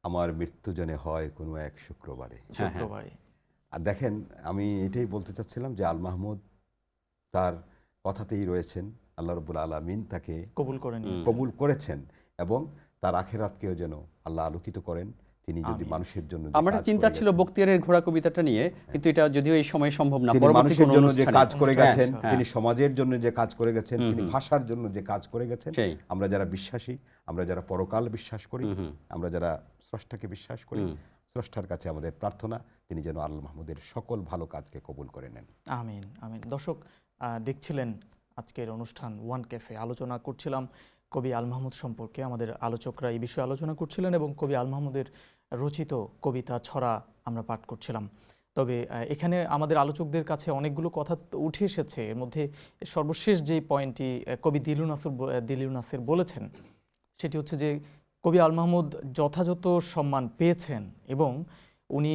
আমার মৃত্যু যেন হয় কোনো এক শুক্রবারে। আর দেখেন, আমি এটাই বলতে চাচ্ছিলাম যে আল মাহমুদ তার কথাতেই রয়েছেন, আল্লাহ রাব্বুল আলামিন তাকে কবুল করেছেন এবং তার আখিরাতকেও যেন আল্লাহ আলোকিত করেন। তিনি যদি মানুষের জন্য, আমার চিন্তা ছিল বক্তিয়ারের ঘোড়া কবিতাটা নিয়ে, কিন্তু এটা যদিও এই সময় সম্ভব না। তিনি মানুষের জন্য যে কাজ করে গেছেন, তিনি সমাজের জন্য যে কাজ করে গেছেন, তিনি ভাষার জন্য যে কাজ করে গেছেন, আমরা যারা বিশ্বাসী, আমরা যারা পরকাল বিশ্বাস করি, আমরা যারা স্রষ্টাকে বিশ্বাস করি, স্রষ্টার কাছে আমাদের প্রার্থনা তিনি যেন আল মাহমুদের সকল ভালো কাজকে কবুল করে নেন। আমিন, আমিন। দর্শক দেখছিলেন আজকের অনুষ্ঠান ওয়ান ক্যাফে, আলোচনা করছিলাম কবি আল মাহমুদ সম্পর্কে। আমাদের আলোচকরা এই বিষয়ে আলোচনা করছিলেন এবং কবি আল মাহমুদের রচিত কবিতা ছড়া আমরা পাঠ করছিলাম। তবে এখানে আমাদের আলোচকদের কাছে অনেকগুলো কথা উঠে এসেছে। এর মধ্যে সর্বশেষ যে পয়েন্টটি কবি দিলু নাসির বলেছেন, সেটি হচ্ছে যে কবি আল মাহমুদ যথাযথ সম্মান পেয়েছেন এবং উনি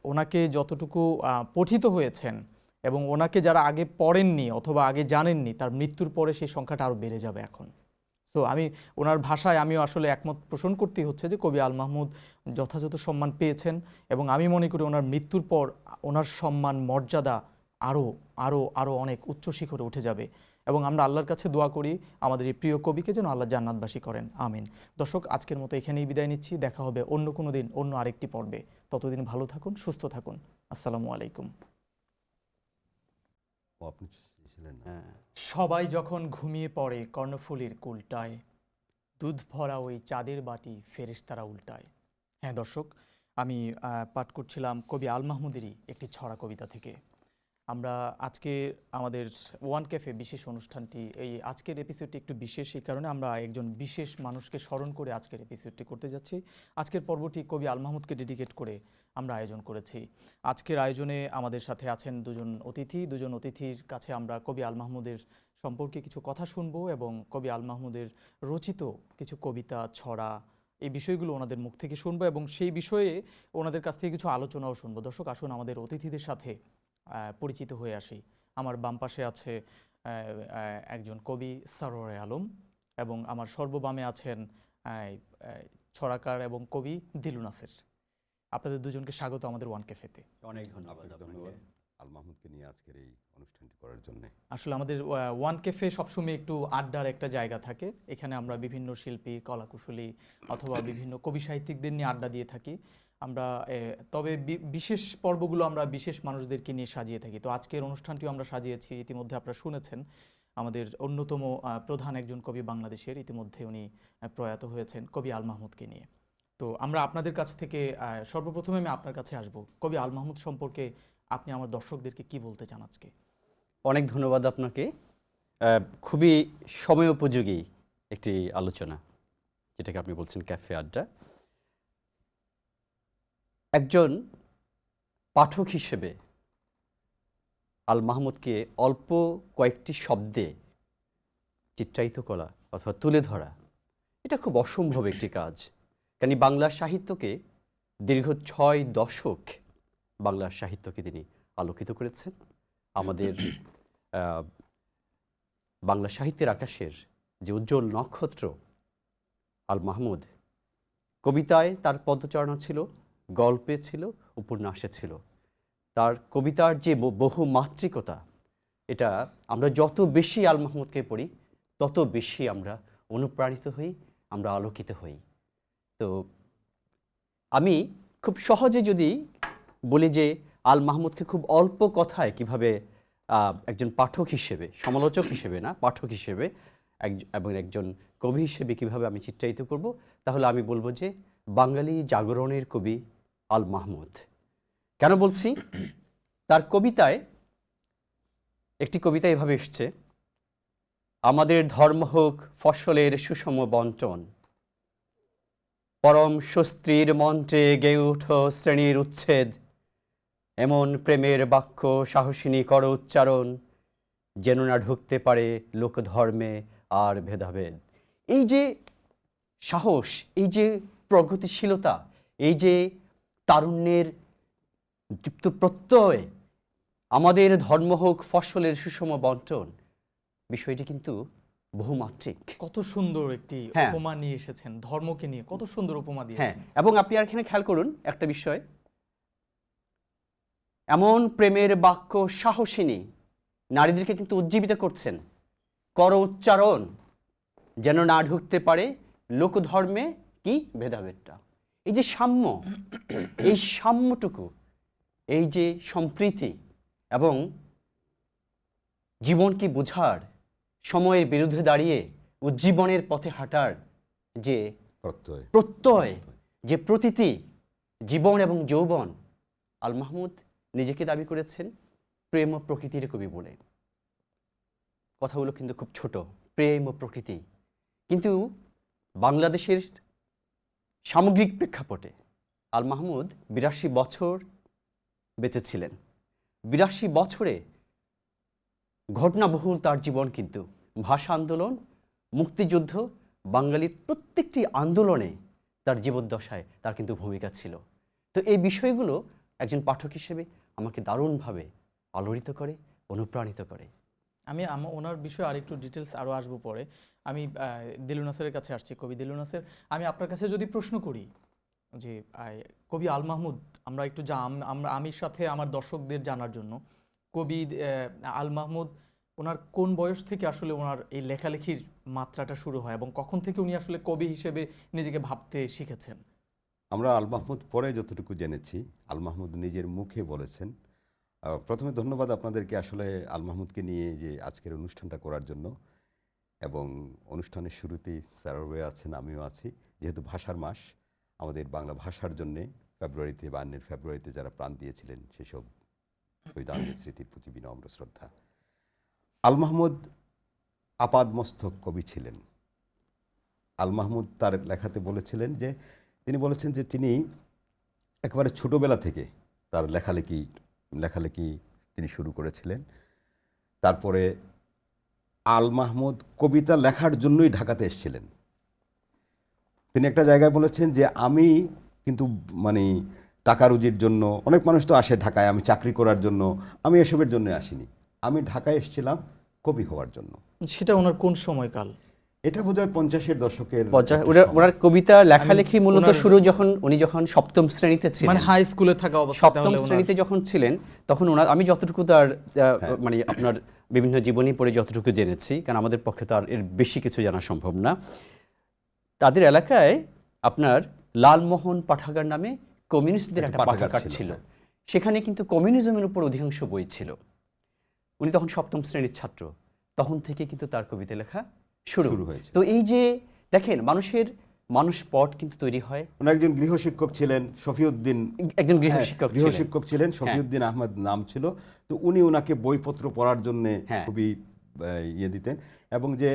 ওনাকে যতটুকু পঠিত হয়েছেন এবং ওনাকে যারা আগে পড়েননি অথবা আগে জানেননি, তার মৃত্যুর পরে সেই সংখ্যাটা আরও বেড়ে যাবে এখন। তো আমি ওনার ভাষায় আমিও আসলে একমত পোষণ করতেই হচ্ছে যে কবি আল মাহমুদ যথাযথ সম্মান পেয়েছেন এবং আমি মনে করি ওনার মৃত্যুর পর ওনার সম্মান মর্যাদা আরও আরও আরও অনেক উচ্চ শিখরে উঠে যাবে এবং আমরা আল্লাহর কাছে দোয়া করি আমাদের এই প্রিয় কবিকে যেন আল্লাহ জান্নাতবাসী করেন। আমিন। দর্শক, আজকের মতো এখানেই বিদায় নিচ্ছি। দেখা হবে অন্য কোনো দিন, অন্য আরেকটি পর্বে। ততদিন ভালো থাকুন, সুস্থ থাকুন। আসসালামু আলাইকুম। সবাই যখন ঘুমিয়ে পড়ে কর্ণফুলীর কুলটায়, দুধ ভরা ওই চাঁদের বাটি ফেরেশতারা উল্টায়। হ্যাঁ দর্শক, আমি পাঠ করছিলাম কবি আল মাহমুদেরই একটি ছড়া কবিতা থেকে। আমরা আজকে আমাদের ওয়ান ক্যাফে বিশেষ অনুষ্ঠানটি, এই আজকের এপিসোডটি একটু বিশেষ, এই কারণে আমরা একজন বিশেষ মানুষকে স্মরণ করে আজকের এপিসোডটি করতে যাচ্ছি। আজকের পর্বটি কবি আল মাহমুদকে ডেডিকেট করে আমরা আয়োজন করেছি। আজকের আয়োজনে আমাদের সাথে আছেন দুজন অতিথির কাছে আমরা কবি আল মাহমুদের সম্পর্কে কিছু কথা শুনবো এবং কবি আল মাহমুদের রচিত কিছু কবিতা, ছড়া, এই বিষয়গুলো ওনাদের মুখ থেকে শুনবো এবং সেই বিষয়ে ওনাদের কাছ থেকে কিছু আলোচনাও শুনবো। দর্শক, আসুন আমাদের অতিথিদের সাথে পরিচিত হয়ে আসি। আমার বাম পাশে আছে একজন কবি সরোয়ারে আলম এবং আমার সর্ববামে আছেন ছড়াকার এবং কবি দিলু নাসির। আপনাদের দুজনকে স্বাগত আমাদের ওয়ান ক্যাফেতে। অনেক ধন্যবাদ আল মাহমুদকে নিয়ে আজকের এই অনুষ্ঠানটি করার জন্য। আসলে আমাদের ওয়ান ক্যাফে সবসময় একটু আড্ডার একটা জায়গা থাকে। এখানে আমরা বিভিন্ন শিল্পী, কলাকুশলী অথবা বিভিন্ন কবি সাহিত্যিকদের নিয়ে আড্ডা দিয়ে থাকি আমরা। তবে বিশেষ পর্বগুলো আমরা বিশেষ মানুষদেরকে নিয়ে সাজিয়ে থাকি। তো আজকের অনুষ্ঠানটিও আমরা সাজিয়েছি। ইতিমধ্যে আপনারা শুনেছেন আমাদের অন্যতম প্রধান একজন কবি বাংলাদেশের, ইতিমধ্যে উনি প্রয়াত হয়েছেন, কবি আল মাহমুদকে নিয়ে। তো আমরা আপনাদের কাছ থেকে সর্বপ্রথমে আমি আপনার কাছে আসব। কবি আল মাহমুদ সম্পর্কে আপনি আমার দর্শকদেরকে কি বলতে চান আজকে? অনেক ধন্যবাদ আপনাকে। খুবই সময়োপযোগী একটি আলোচনা, যেটাকে আপনি বলছেন ক্যাফে আড্ডা। একজন পাঠক হিসেবে আল মাহমুদকে অল্প কয়েকটি শব্দে চিত্রায়িত করা অথবা তুলে ধরা, এটা খুব অসম্ভব একটি কাজ। কারণ বাংলা সাহিত্যকে দীর্ঘ 6 দশক বাংলা সাহিত্যকে তিনি আলোকিত করেছেন। আমাদের বাংলা সাহিত্যের আকাশের যে উজ্জ্বল নক্ষত্র আল মাহমুদ, কবিতায় তার পদচারণা ছিল, গল্পে ছিল, উপন্যাসে ছিল। তার কবিতার যে বহুমাত্রিকতা, এটা আমরা যত বেশি আল মাহমুদকে পড়ি তত বেশি আমরা অনুপ্রাণিত হই, আমরা আলোকিত হই। তো আমি খুব সহজে যদি বলি যে আল মাহমুদকে খুব অল্প কথায় কিভাবে একজন পাঠক হিসেবে, সমালোচক হিসেবে না, পাঠক হিসেবে এবং একজন কবি হিসেবে কিভাবে আমি চিত্রায়িত করব, তাহলে আমি বলবো যে বাঙালি জাগরণের কবি আল মাহমুদ। কেন বলছি? তার কবিতায়, একটি কবিতা এভাবে এসছে, আমাদের ধর্ম হোক ফসলের সুষম বন্টন, পরম স্বস্তির মন্ত্রে গেয়ে উঠো শ্রেণীর উচ্ছেদ, এমন প্রেমের বাক্য সাহসিনী কর উচ্চারণ, যেন না ঢুকতে পারে লোকধর্মে আর ভেদাভেদ। এই যে সাহস, এই যে প্রগতিশীলতা, এই যে তারুণ্যের দীপ্ত প্রত্যয়, আমাদের ধর্ম হোক ফসলের সুষম বন্টন, বিষয়টি কিন্তু বহুমাত্রিক। কত সুন্দর একটি উপমা নিয়ে এসেছেন, ধর্মকে নিয়ে কত সুন্দর উপমা দিয়েছেন। এবং আপনি আর এখানে খেয়াল করুন একটা বিষয়, এমন প্রেমের বাক্য সাহসিনী, নারীদেরকে কিন্তু উজ্জীবিত করছেন, কর উচ্চারণ, যেন না ঢুকতে পারে লোকধর্মে কি ভেদাভেদটা। এই যে সাম্য, এই সাম্যটুকু, এই যে সম্প্রীতি এবং জীবনকে বোঝার, সময়ের বিরুদ্ধে দাঁড়িয়ে উজ্জীবনের পথে হাঁটার যে প্রত্যয়, যে প্রতীতি, জীবন এবং যৌবন, আল মাহমুদ নিজেকে দাবি করেছেন প্রেম ও প্রকৃতির কবি বলে। কথাগুলো কিন্তু খুব ছোট, প্রেম ও প্রকৃতি, কিন্তু বাংলাদেশের সামগ্রিক প্রেক্ষাপটে আল মাহমুদ ৮২ বছর বেঁচেছিলেন। ৮২ বছরে ঘটনাবহুল তার জীবন, কিন্তু ভাষা আন্দোলন, মুক্তিযুদ্ধ, বাঙালির প্রত্যেকটি আন্দোলনে তার জীবদ্দশায় তার কিন্তু ভূমিকা ছিল। তো এই বিষয়গুলো একজন পাঠক হিসেবে আমাকে দারুণভাবে আলোড়িত করে, অনুপ্রাণিত করে। আমি ওনার বিষয়ে আরেকটু ডিটেলস আরও আসবো পরে। আমি দিলু নাসেরের কাছে আসছি। কবি দিলু নাসের, আমি আপনার কাছে যদি প্রশ্ন করি যে কবি আল মাহমুদ, আমরা একটু আমির সাথে আমার দর্শকদের জানার জন্য, কবি আল মাহমুদ ওনার কোন বয়স থেকে আসলে ওনার এই লেখালেখির মাত্রাটা শুরু হয় এবং কখন থেকে উনি আসলে কবি হিসেবে নিজেকে ভাবতে শিখেছেন? আমরা আল মাহমুদ পরে যতটুকু জেনেছি, আল মাহমুদ নিজের মুখে বলেছেন। প্রথমে ধন্যবাদ আপনাদেরকে আসলে আল মাহমুদকে নিয়ে যে আজকের অনুষ্ঠানটা করার জন্য, এবং অনুষ্ঠানের শুরুতেই স্যার রয়ে আছেন, আমিও আছি। যেহেতু ভাষার মাস, আমাদের বাংলা ভাষার জন্যে ফেব্রুয়ারিতে বা ২২ ফেব্রুয়ারিতে যারা প্রাণ দিয়েছিলেন সেসব শহীদদের স্মৃতির প্রতি বিনম্র শ্রদ্ধা। আল মাহমুদ আপাদমস্তক কবি ছিলেন। আল মাহমুদ তার লেখাতে বলেছিলেন যে, তিনি বলেছেন যে তিনি একেবারে ছোটোবেলা থেকে তার লেখালেখি তিনি শুরু করেছিলেন। তারপরে আল মাহমুদ কবিতা লেখার জন্যই ঢাকাতে এসেছিলেন। তিনি একটা জায়গায় বলেছেন যে, আমি কিন্তু মানে টাকা রুজির জন্য, অনেক মানুষ তো আসে ঢাকায় আমি চাকরি করার জন্য, আমি এসবের জন্য আসিনি, আমি ঢাকায় এসেছিলাম কবি হওয়ার জন্য। সেটা ওনার কোন সময়কাল? এটা বোধহয় 50-এর দশকের। ওনার কবিতা লেখালেখি মূলত শুরু উনি যখন সপ্তম শ্রেণীতে ছিলেন, মানে হাই স্কুলে থাকা অবস্থায়, সপ্তম শ্রেণীতে যখন ছিলেন, তখন আমি যতটুকু তার মানে আপনার বিভিন্ন জীবনী পড়ে যতটুকু জেনেছি, কারণ আমাদের পক্ষে তো আর এর বেশি কিছু জানা সম্ভব না, তাদের এলাকায় আপনার লালমোহন পাঠাগার নামে কমিউনিস্টদের একটা পাঠাগার ছিল। সেখানে কিন্তু কমিউনিজমের উপর অধিকাংশ বই ছিল। উনি তখন সপ্তম শ্রেণীর ছাত্র, তখন থেকে কিন্তু তার কবিতা লেখা শুরু হয়েছে। তো এই যে দেখেন, মানুষ পট কিন্তু তৈরি হয়। উনি একজন গৃহশিক্ষক ছিলেন, শফিউদ্দিন, একজন গৃহশিক্ষক ছিলেন, শফিউদ্দিন আহমদ নাম ছিল। তো উনি ওনাকে বইপত্র পড়ার জন্য খুবই দিতেন। এবং যে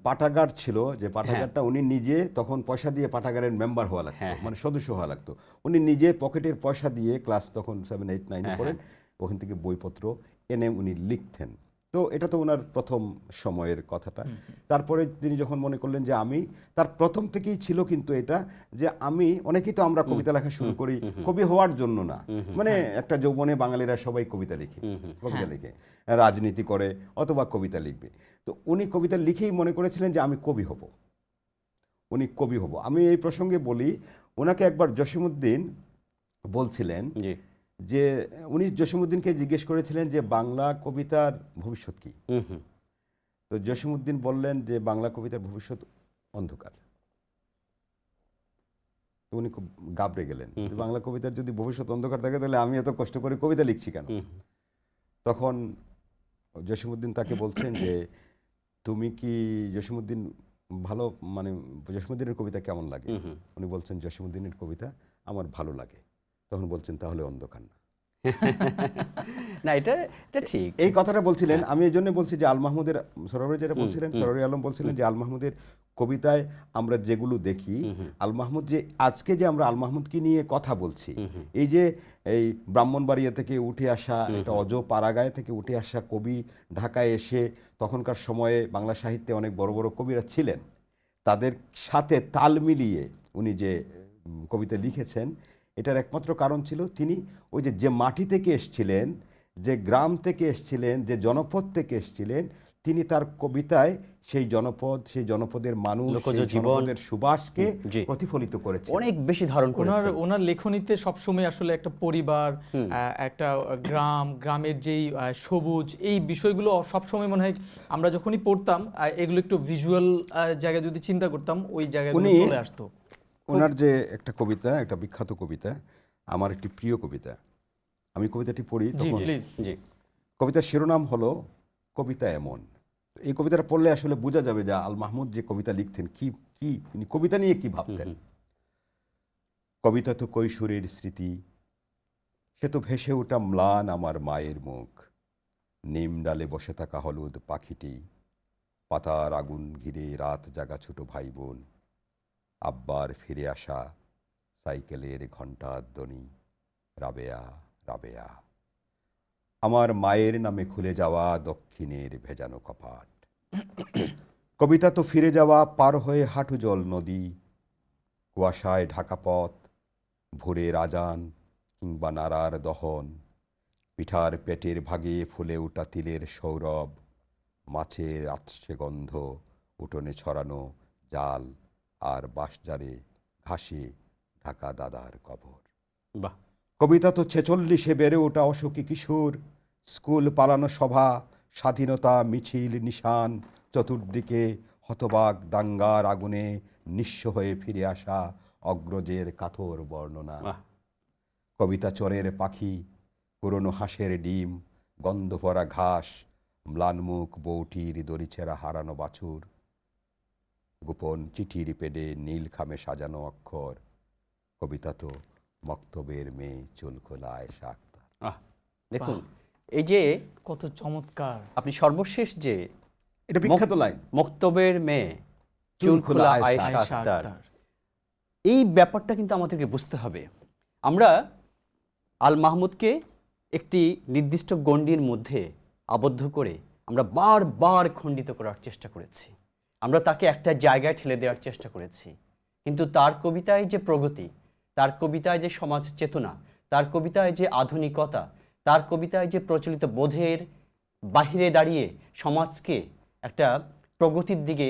পাঠাগার ছিল, যে পাঠাগারটা উনি নিজে তখন পয়সা দিয়ে পাঠাগারের মেম্বার হওয়া লাগতো, মানে সদস্য হওয়া লাগতো। উনি নিজে পকেটের পয়সা দিয়ে, ক্লাস তখন 7, 8, 9 পড়েন, ওখান থেকে বইপত্র এনে উনি লিখতেন। তো এটা তো ওনার প্রথম সময়ের কথাটা। তারপরে তিনি যখন মনে করলেন যে আমি, তার প্রথম থেকেই ছিল কিন্তু এটা যে আমি, অনেকেই তো আমরা কবিতা লেখা শুরু করি কবি হওয়ার জন্য না, মানে একটা যৌবনে বাঙালিরা সবাই কবিতা লিখে, কবিতা লিখে রাজনীতি করে অথবা কবিতা লিখবে। তো উনি কবিতা লিখেই মনে করেছিলেন যে আমি কবি হব, উনি কবি হব। আমি এই প্রসঙ্গে বলি, ওনাকে একবার জসিমউদ্দিন বলছিলেন যে উনি জসিমউদ্দিনকে জিজ্ঞেস করেছিলেন যে বাংলা কবিতার ভবিষ্যৎ কি। তো জসিমউদ্দিন বললেন যে বাংলা কবিতার ভবিষ্যৎ অন্ধকার। তো উনি খুব গাবড়ে গেলেন, বাংলা কবিতার যদি ভবিষ্যৎ অন্ধকার থাকে তাহলে আমি এত কষ্ট করে কবিতা লিখছি কেন। তখন জসিমউদ্দিন তাকে বলছেন যে তুমি কি, জসিমউদ্দিন ভালো, মানে জসিমউদ্দিনের কবিতা কেমন লাগে? উনি বলছেন জসিমউদ্দিনের কবিতা আমার ভালো লাগে। তখন বলছেন তাহলে অন্ধকার না। না, এটা ঠিক, এই কথাটা বলছিলেন। আমি এই জন্য বলছি যে আল মাহমুদের, সরোয়ার যেটা বলছিলেন, সরোয়ার আলম বলছিলেন যে আল মাহমুদের কবিতায় আমরা যেগুলো দেখি, আল মাহমুদ যে আজকে যে আমরা আল মাহমুদকে নিয়ে কথা বলছি, এই যে এই ব্রাহ্মণবাড়িয়া থেকে উঠে আসা, একটা অজ পাড়াগায় থেকে উঠে আসা কবি ঢাকায় এসে, তখনকার সময়ে বাংলা সাহিত্যে অনেক বড় বড় কবিরা ছিলেন, তাদের সাথে তাল মিলিয়ে উনি যে কবিতা লিখেছেন, এটার একমাত্র কারণ ছিল তিনি ওই যে মাটি থেকে এসছিলেন, যে গ্রাম থেকে এসছিলেন, যে জনপদ থেকে এসছিলেন, তিনি তার কবিতায় সেই জনপদ, সেই জনপদের মানুষ, সেই জনপদের সুবাসকে প্রতিফলিত করেছেন, অনেক বেশি ধারণ করেছেন। ওনার লেখনীতে সবসময় আসলে একটা পরিবার, একটা গ্রাম, গ্রামের যেই সবুজ, এই বিষয়গুলো সবসময় মনে হয় আমরা যখনই পড়তাম এগুলো একটু ভিজুয়াল জায়গায় যদি চিন্তা করতাম ওই জায়গাগুলো চলে আসতো। ওনার যে একটা কবিতা, একটা বিখ্যাত কবিতা, আমার একটি প্রিয় কবিতা, আমি কবিতাটি পড়ি। কবিতার শিরোনাম হলো কবিতা এমন। এই কবিতাটা পড়লে আসলে বোঝা যাবে যে আল মাহমুদ যে কবিতা লিখতেন কি তিনি কবিতা নিয়ে কি ভাবতেন। কবিতা তো কৈশোরের স্মৃতি, সে তো ভেসে ওঠা ম্লান আমার মায়ের মুখ, নিম ডালে বসে থাকা হলুদ পাখিটি, পাতার আগুন ঘিরে রাত জাগা ছোট ভাই বোন, আব্বার ফিরে আসা সাইকেলের ঘণ্টার ধ্বনি, রাবেয়া রাবেয়া, আমার মায়ের নামে খুলে যাওয়া দক্ষিণের ভেজানো কপাট, কবিতা তো ফিরে যাওয়া পার হয়ে হাঁটু জল নদী, কুয়াশায় ঢাকা পথ, ভোরের আজান কিংবা নাড়ার দহন, পিঠার পেটের ভাগে ফুলে ওঠা তিলের সৌরভ, মাছের আছড়ে গন্ধ, উঠোনে ছড়ানো জাল আর বাঁশঝাড়ে ঘাসে ঢাকা দাদার কবর। কবিতা তো 46-এ বেড়ে ওঠা অসুখী কিশোর, স্কুল পালানো সভা, স্বাধীনতা মিছিল নিশান, চতুর্দিকে হতবাক দাঙ্গার আগুনে নিঃস্ব হয়ে ফিরে আসা অগ্রজের কাতর বর্ণনা। কবিতা চরের পাখি, পুরনো হাঁসের ডিম, গন্ধ ভরা ঘাস, ম্লানমুখ বউটির দড়িছেঁড়া হারানো বাছুর, গোপন চিঠির পেডে নীল খামে সাজানো অক্ষর, কবিতা তো মক্তবের মেয়ে চুল খোলা আয়েশা আক্তার। দেখুন এই যে কত চমৎকার, আপনি সর্বশেষ যে এটা বিখ্যাত লাইন, মক্তবের মেয়ে চুল খোলা আয়েশা আক্তার, এই ব্যাপারটা কিন্তু আমাদেরকে বুঝতে হবে। আমরা আল মাহমুদকে একটি নির্দিষ্ট গণ্ডির মধ্যে আবদ্ধ করে আমরা বারবার খণ্ডিত করার চেষ্টা করেছি, আমরা তাকে একটা জায়গায় ঠেলে দেওয়ার চেষ্টা করেছি, কিন্তু তার কবিতায় যে প্রগতি, তার কবিতায় যে সমাজ চেতনা, তার কবিতায় যে আধুনিকতা, তার কবিতায় যে প্রচলিত বোধের বাহিরে দাঁড়িয়ে সমাজকে একটা প্রগতির দিকে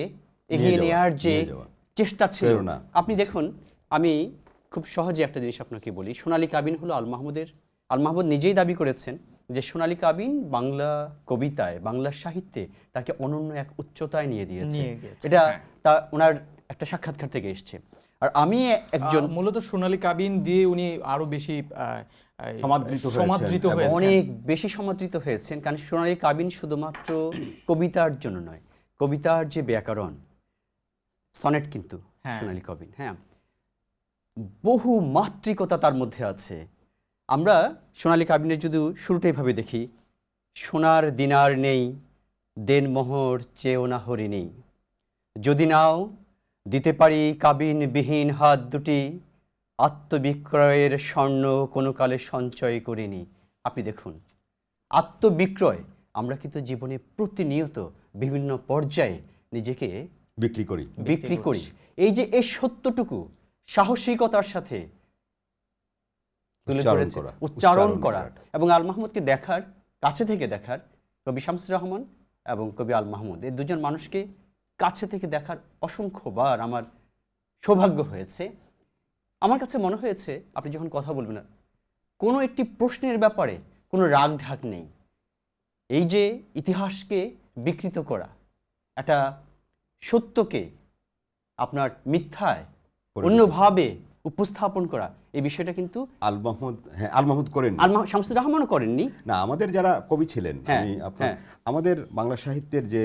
এগিয়ে নেওয়ার যে চেষ্টা ছিল, আপনি দেখুন, আমি খুব সহজে একটা জিনিস আপনাকে বলি। সোনালী কাবিন হলো আল মাহমুদ নিজেই দাবি করেছেন যে সোনালী কাবিন বাংলা কবিতায়, বাংলা সাহিত্যে তাকে অনন্য এক উচ্চতায় নিয়ে দিয়েছে। এটা ওনার একটা সাক্ষাৎকার থেকে এসছে। আর আমি একজন, মূলত সোনালী কাবিন দিয়ে উনি আরো বেশি সমাদৃত হয়েছেন, অনেক বেশি সমাদৃত হয়েছেন। কারণ সোনালী কাবিন শুধুমাত্র কবিতার জন্য নয়, কবিতার যে ব্যাকরণ, সনেট কিন্তু সোনালী কাবিন, বহু মাত্রিকতা তার মধ্যে আছে। আমরা সোনালী কাবিনের যদি শুরুটাই ভাবে দেখি, সোনার দিনার নেই, দেন মোহর চেয়েও না হরিণী, যদি নাও দিতে পারি কাবিন বিহীন হাত দুটি, আত্মবিক্রয়ের স্বর্ণ কোনো কালে সঞ্চয় করিনি। আপনি দেখুন, আত্মবিক্রয়, আমরা কিন্তু জীবনে প্রতিনিয়ত বিভিন্ন পর্যায়ে নিজেকে বিক্রি করি। এই যে এই সত্যটুকু সাহসিকতার সাথে তুলে ধরেছে, উচ্চারণ করা এবং আল মাহমুদকে দেখার, কাছে থেকে দেখার, কবি শামসুর রহমান এবং কবি আল মাহমুদ এই দুজন মানুষকে কাছে থেকে দেখার অসংখ্যবার আমার সৌভাগ্য হয়েছে। আমার কাছে মনে হয়েছে আপনি যখন কথা বলবেন, কোনো একটি প্রশ্নের ব্যাপারে কোনো রাগ ঢাক নেই। এই যে ইতিহাসকে বিকৃত করা, একটা সত্যকে আপনার মিথ্যায় অন্যভাবে উপস্থাপন করা, এই বিষয়টা কিন্তু আল মাহমুদ করেননি, শামসুর রহমানও করেননি। না, আমাদের যারা কবি ছিলেন, আমাদের বাংলা সাহিত্যের যে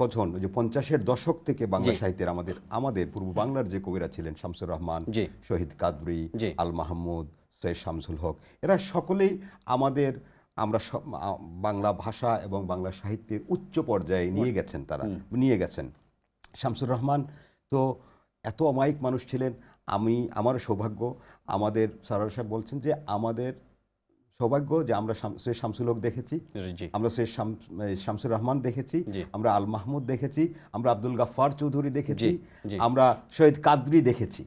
কজন, যে 50-এর দশক থেকে বাংলা সাহিত্যের আমাদের পূর্ব বাংলার যে কবিরা ছিলেন, শামসুর রহমান, শহীদ কাদরী, আল মাহমুদ, সৈয়দ শামসুল হক, এরা সকলেই আমরা বাংলা ভাষা এবং বাংলা সাহিত্যের উচ্চ পর্যায়ে নিয়ে গেছেন। শামসুর রহমান তো এত অমায়িক মানুষ ছিলেন। আমারও সৌভাগ্য, আমাদের সরওয়ার সাহেব বলছেন যে আমাদের সৌভাগ্য যে আমরা সৈয়দ শামসুল হক দেখেছি, আমরা সৈয়দ শামসুর রহমান দেখেছি, আমরা আল মাহমুদ দেখেছি, আমরা আব্দুল গাফফার চৌধুরী দেখেছি, আমরা শহীদ কাদরী দেখেছি।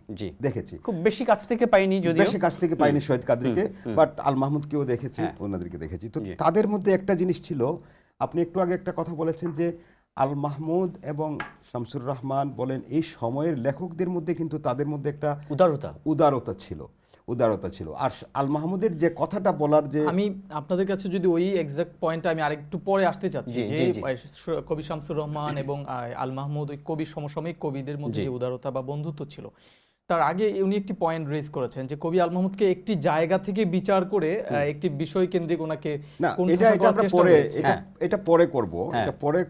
খুব বেশি কাছ থেকে পাইনি, শহীদ কাদরীকে, বাট আল মাহমুদকেও দেখেছি, ওনাদেরকে দেখেছি। তো তাদের মধ্যে একটা জিনিস ছিল, আপনি একটু আগে একটা কথা বলেছেন যে আল মাহমুদ এবং শামসুর রহমান বলেন, এই সময়ের লেখকদের মধ্যে কিন্তু তাদের মধ্যে একটা উদারতা ছিল। আর আল মাহমুদের যে কথাটা বলার, যে আমি আপনাদের কাছে যদি ওই এক্সাক্ট পয়েন্টটা আমি আরেকটু পরে আসতে চাচ্ছি, যে কবি শামসুর রহমান এবং আল মাহমুদ ওই কবি সমসাময়িক কবিদের মধ্যে যে উদারতা বা বন্ধুত্ব ছিল, তার আগে উনি একটি পয়েন্ট রেজ করেছেন যে কবি আল মাহমুদকে একটি জায়গা থেকে বিচার করে একটি বিষয় কেন্দ্রিক ওনাকে এটা পরে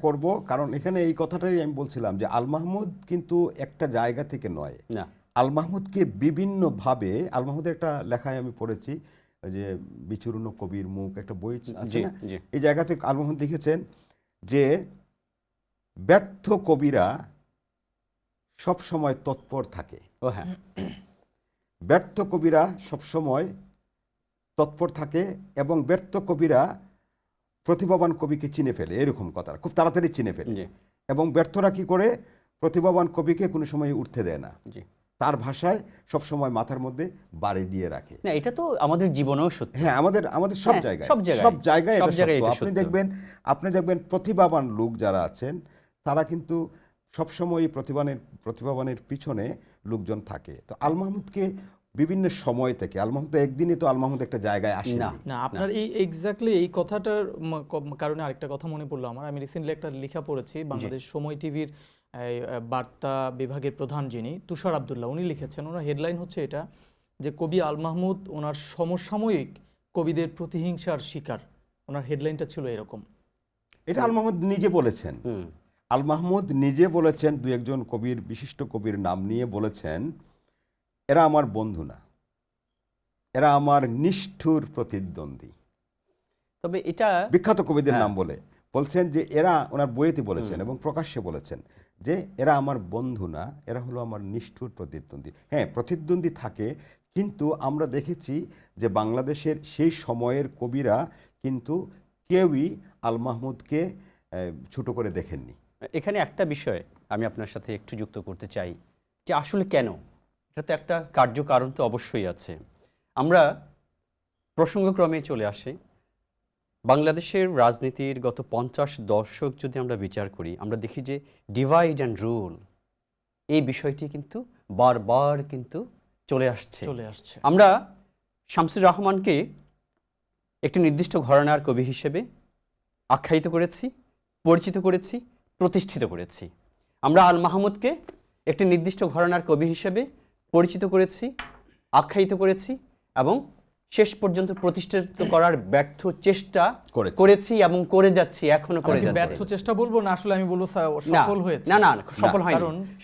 করব, কারণ এখানে এই কথাটাই আমি বলছিলাম যে আল মাহমুদ কিন্তু একটা জায়গা থেকে নয়, আল মাহমুদকে বিভিন্নভাবে, আল মাহমুদের একটা লেখায় আমি পড়েছি যে বিচূর্ণ কবির মুখ, একটা বই আছে না, এই জায়গাতে আল মাহমুদ লিখেছেন যে ব্যর্থ কবিরা সব সময় তৎপর থাকে। ব্যর্থ কবিরা সব সময় তৎপর থাকে এবং ব্যর্থ কবিরা প্রতিভাবান কবিকে চিনে ফেলে, এরকম কথা, খুব তাড়াতাড়ি চিনে ফেলে। এবং ব্যর্থরা কি করে, প্রতিভাবান কবিকে কোনো সময় উঠতে দেয় না, তার ভাষায় সব সময় মাথার মধ্যে বাড়ি দিয়ে রাখে। এটা তো আমাদের জীবনেও সত্য। হ্যাঁ, আমাদের সব জায়গায় আপনি দেখবেন প্রতিভাবান লোক যারা আছেন তারা কিন্তু সবসময় প্রতিভাবানের পিছনে লোকজন থাকে। তো আল মাহমুদকে বিভিন্ন সময় থেকে, আল মাহমুদ একদিনে তো আল মাহমুদ একটা জায়গায় আসে না। আপনার এই এক্স্যাক্টলি এই কথাটার কারণে আরেকটা কথা মনে পড়লো আমার। আমি রিসেন্টলি একটা লেখা পড়েছি, বাংলাদেশ সময় টিভির বার্তা বিভাগের প্রধান যিনি তুষার আব্দুল্লাহ, উনি লিখেছেন, ওনার হেডলাইন হচ্ছে এটা যে কবি আল মাহমুদ ওনার সমসাময়িক কবিদের প্রতিহিংসার শিকার। ওনার হেডলাইনটা ছিল এরকম। এটা আল মাহমুদ নিজে বলেছেন। আল মাহমুদ নিজে বলেছেন, দু একজন বিশিষ্ট কবির নাম নিয়ে বলেছেন, এরা আমার বন্ধু না, এরা আমার নিষ্ঠুর প্রতিদ্বন্দ্বী। তবে এটা বিখ্যাত কবিদের নাম বলছেন যে এরা, ওনার বইতে বলেছেন এবং প্রকাশ্যে বলেছেন যে এরা আমার বন্ধু না, এরা হলো আমার নিষ্ঠুর প্রতিদ্বন্দ্বী। হ্যাঁ, প্রতিদ্বন্দ্বী থাকে, কিন্তু আমরা দেখেছি যে বাংলাদেশের সেই সময়ের কবিরা কিন্তু কেউই আল মাহমুদকে ছোট করে দেখেননি। এখানে একটা বিষয় আমি আপনার সাথে একটু যুক্ত করতে চাই, যে আসলে কেন, এটা তো একটা কার্যকারণ তো অবশ্যই আছে। আমরা প্রসঙ্গক্রমে চলে আসি, বাংলাদেশের রাজনীতির গত 50 দশক যদি আমরা বিচার করি, আমরা দেখি যে ডিভাইড অ্যান্ড রুল এই বিষয়টি কিন্তু বারবার কিন্তু চলে আসছে। আমরা শামসুর রহমানকে একটি নির্দিষ্ট ঘরানার কবি হিসেবে আখ্যায়িত করেছি, পরিচিত করেছি, প্রতিষ্ঠিত করেছি। আমরা আল মাহমুদকে একটি নির্দিষ্ট ঘরানার কবি হিসেবে পরিচিত করেছি, আখ্যায়িত করেছি এবং শেষ পর্যন্ত প্রতিষ্ঠিত করার ব্যর্থ চেষ্টা করেছি এবং করে যাচ্ছি, এখনো করে যাচ্ছি। ব্যর্থ চেষ্টা বলবো না, আসলে আমি বলবো সফল হয়েছে। না,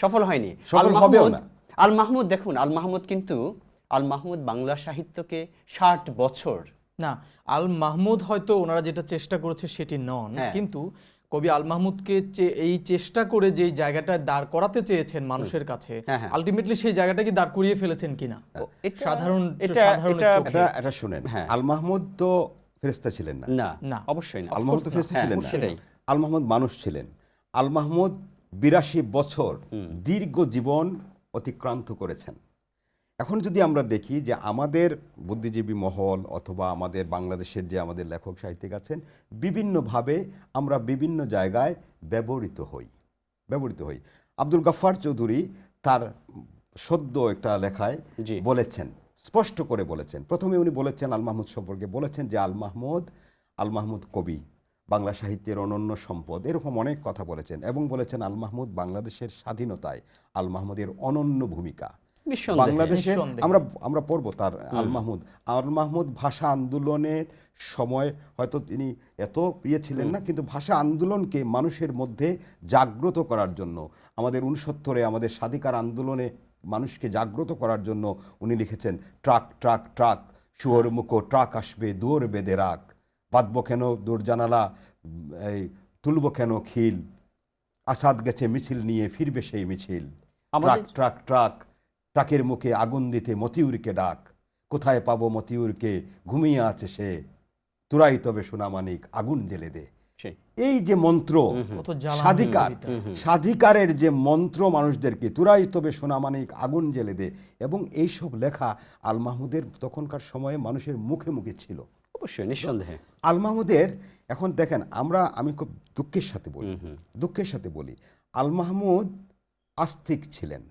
সফল হয়নি। আল মাহমুদ দেখুন, আল মাহমুদ কিন্তু বাংলা সাহিত্যকে 60 বছর, না, আল মাহমুদ হয়তো ওনারা যেটা চেষ্টা করেছে সেটি নন, কিন্তু কবি আল মাহমুদকে এই চেষ্টা করে যে জায়গাটা দাঁড় করাতে চেয়েছেন মানুষের কাছে, আলটিমেটলি সেই জায়গাটা কি দাঁড় করিয়ে ফেলেছেন কিনা? এটা শুনেন, আল মাহমুদ তো ফেরেশতা ছিলেন না। না, না। অবশ্যই না। আল মাহমুদ তো ফেরেশতা ছিলেন না। সেটাই। আল মাহমুদ মানুষ ছিলেন। আল মাহমুদ 82 বছর দীর্ঘ জীবন অতিক্রান্ত করেছেন। এখন যদি আমরা দেখি যে আমাদের বুদ্ধিজীবী মহল অথবা আমাদের বাংলাদেশের যে আমাদের লেখক সাহিত্যিক আছেন, বিভিন্নভাবে আমরা বিভিন্ন জায়গায় ব্যবহৃত হই। আব্দুল গাফফার চৌধুরী তার সদ্য একটা লেখায় জি। বলেছেন, স্পষ্ট করে বলেছেন। প্রথমে উনি বলেছেন আল মাহমুদ সম্পর্কে বলেছেন যে আল মাহমুদ কবি, বাংলা সাহিত্যের অনন্য সম্পদ, এরকম অনেক কথা বলেছেন এবং বলেছেন আল মাহমুদ বাংলাদেশের স্বাধীনতায় আল মাহমুদের অনন্য ভূমিকা। বাংলাদেশের আমরা পড়ব তার আল মাহমুদ ভাষা আন্দোলনের সময় হয়তো তিনি এত প্রিয় ছিলেন না, কিন্তু ভাষা আন্দোলনকে মানুষের মধ্যে জাগ্রত করার জন্য, আমাদের 69-এ আমাদের স্বাধিকার আন্দোলনে মানুষকে জাগ্রত করার জন্য উনি লিখেছেন, ট্রাক ট্রাক ট্রাক শুয়োর মুখো ট্রাক আসবে দুয়ার বেঁধে রাখ, বাঁধব কেন দূর জানালা, এই তুলব কেন খিল, আসাদ গেছে মিছিল নিয়ে ফিরবে সেই মিছিল, ট্রাক ট্রাক ট্রাক ট্রাকের মুখে আগুন দিতে মতিউরকে ডাক, কোথায় পাবো মতিউরকে ঘুমিয়ে আছে সে, তুরাই তবে সোনামানিক আগুন জ্বেলে দে। এই যে মন্ত্র, স্বাধিকারের যে মন্ত্র মানুষদেরকে, তুরাই তবে সোনামানিক আগুন জ্বেলে দে, এবং এইসব লেখা আল মাহমুদের তখনকার সময়ে মানুষের মুখে মুখে ছিল। অবশ্যই, নিঃসন্দেহে। আল মাহমুদের এখন দেখেন, আমি খুব দুঃখের সাথে বলি আল মাহমুদ আস্তিক ছিলেন,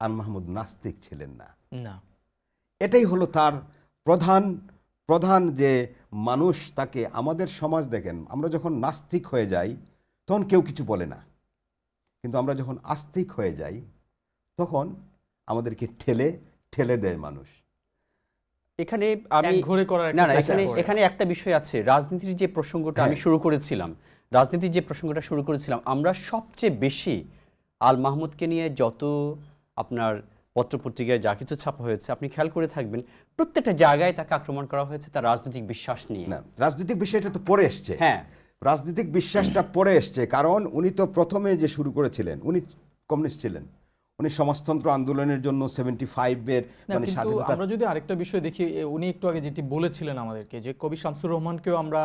আল মাহমুদ নাস্তিক ছিলেন না। এটাই হলো তার প্রধান যে মানুষ তাকে, আমাদের সমাজ দেখেন, আমরা যখন নাস্তিক হয়ে যাই তখন কেউ কিছু বলে না, কিন্তু আমরা যখন আস্তিক হয়ে যাই তখন আমাদেরকে ঠেলে দেয় মানুষ। এখানে আমি এখানে একটা বিষয় আছে, রাজনীতির যে প্রসঙ্গটা আমি শুরু করেছিলাম, আমরা সবচেয়ে বেশি আল মাহমুদকে নিয়ে যত আপনার পত্রপত্রিকায় যা কিছু ছাপা হয়েছে, আপনি খেয়াল করে থাকবেন প্রত্যেকটা জায়গায় তাকে আক্রমণ করা হয়েছে তার রাজনৈতিক বিশ্বাস নিয়ে। না, রাজনৈতিক বিষয়টা তো পরে এসছে। রাজনৈতিক বিশ্বাসটা পরে এসছে, কারণ উনি তো প্রথমে যে শুরু করেছিলেন, উনি কমিউনিস্ট ছিলেন, উনি সমাজতন্ত্র আন্দোলনের জন্য 75-এর মানে স্বাধীনতা। আমরা যদি আরেকটা বিষয় দেখি, উনি একটু আগে যেটি বলেছিলেন আমাদেরকে, যে কবি শামসুর রহমানকেও আমরা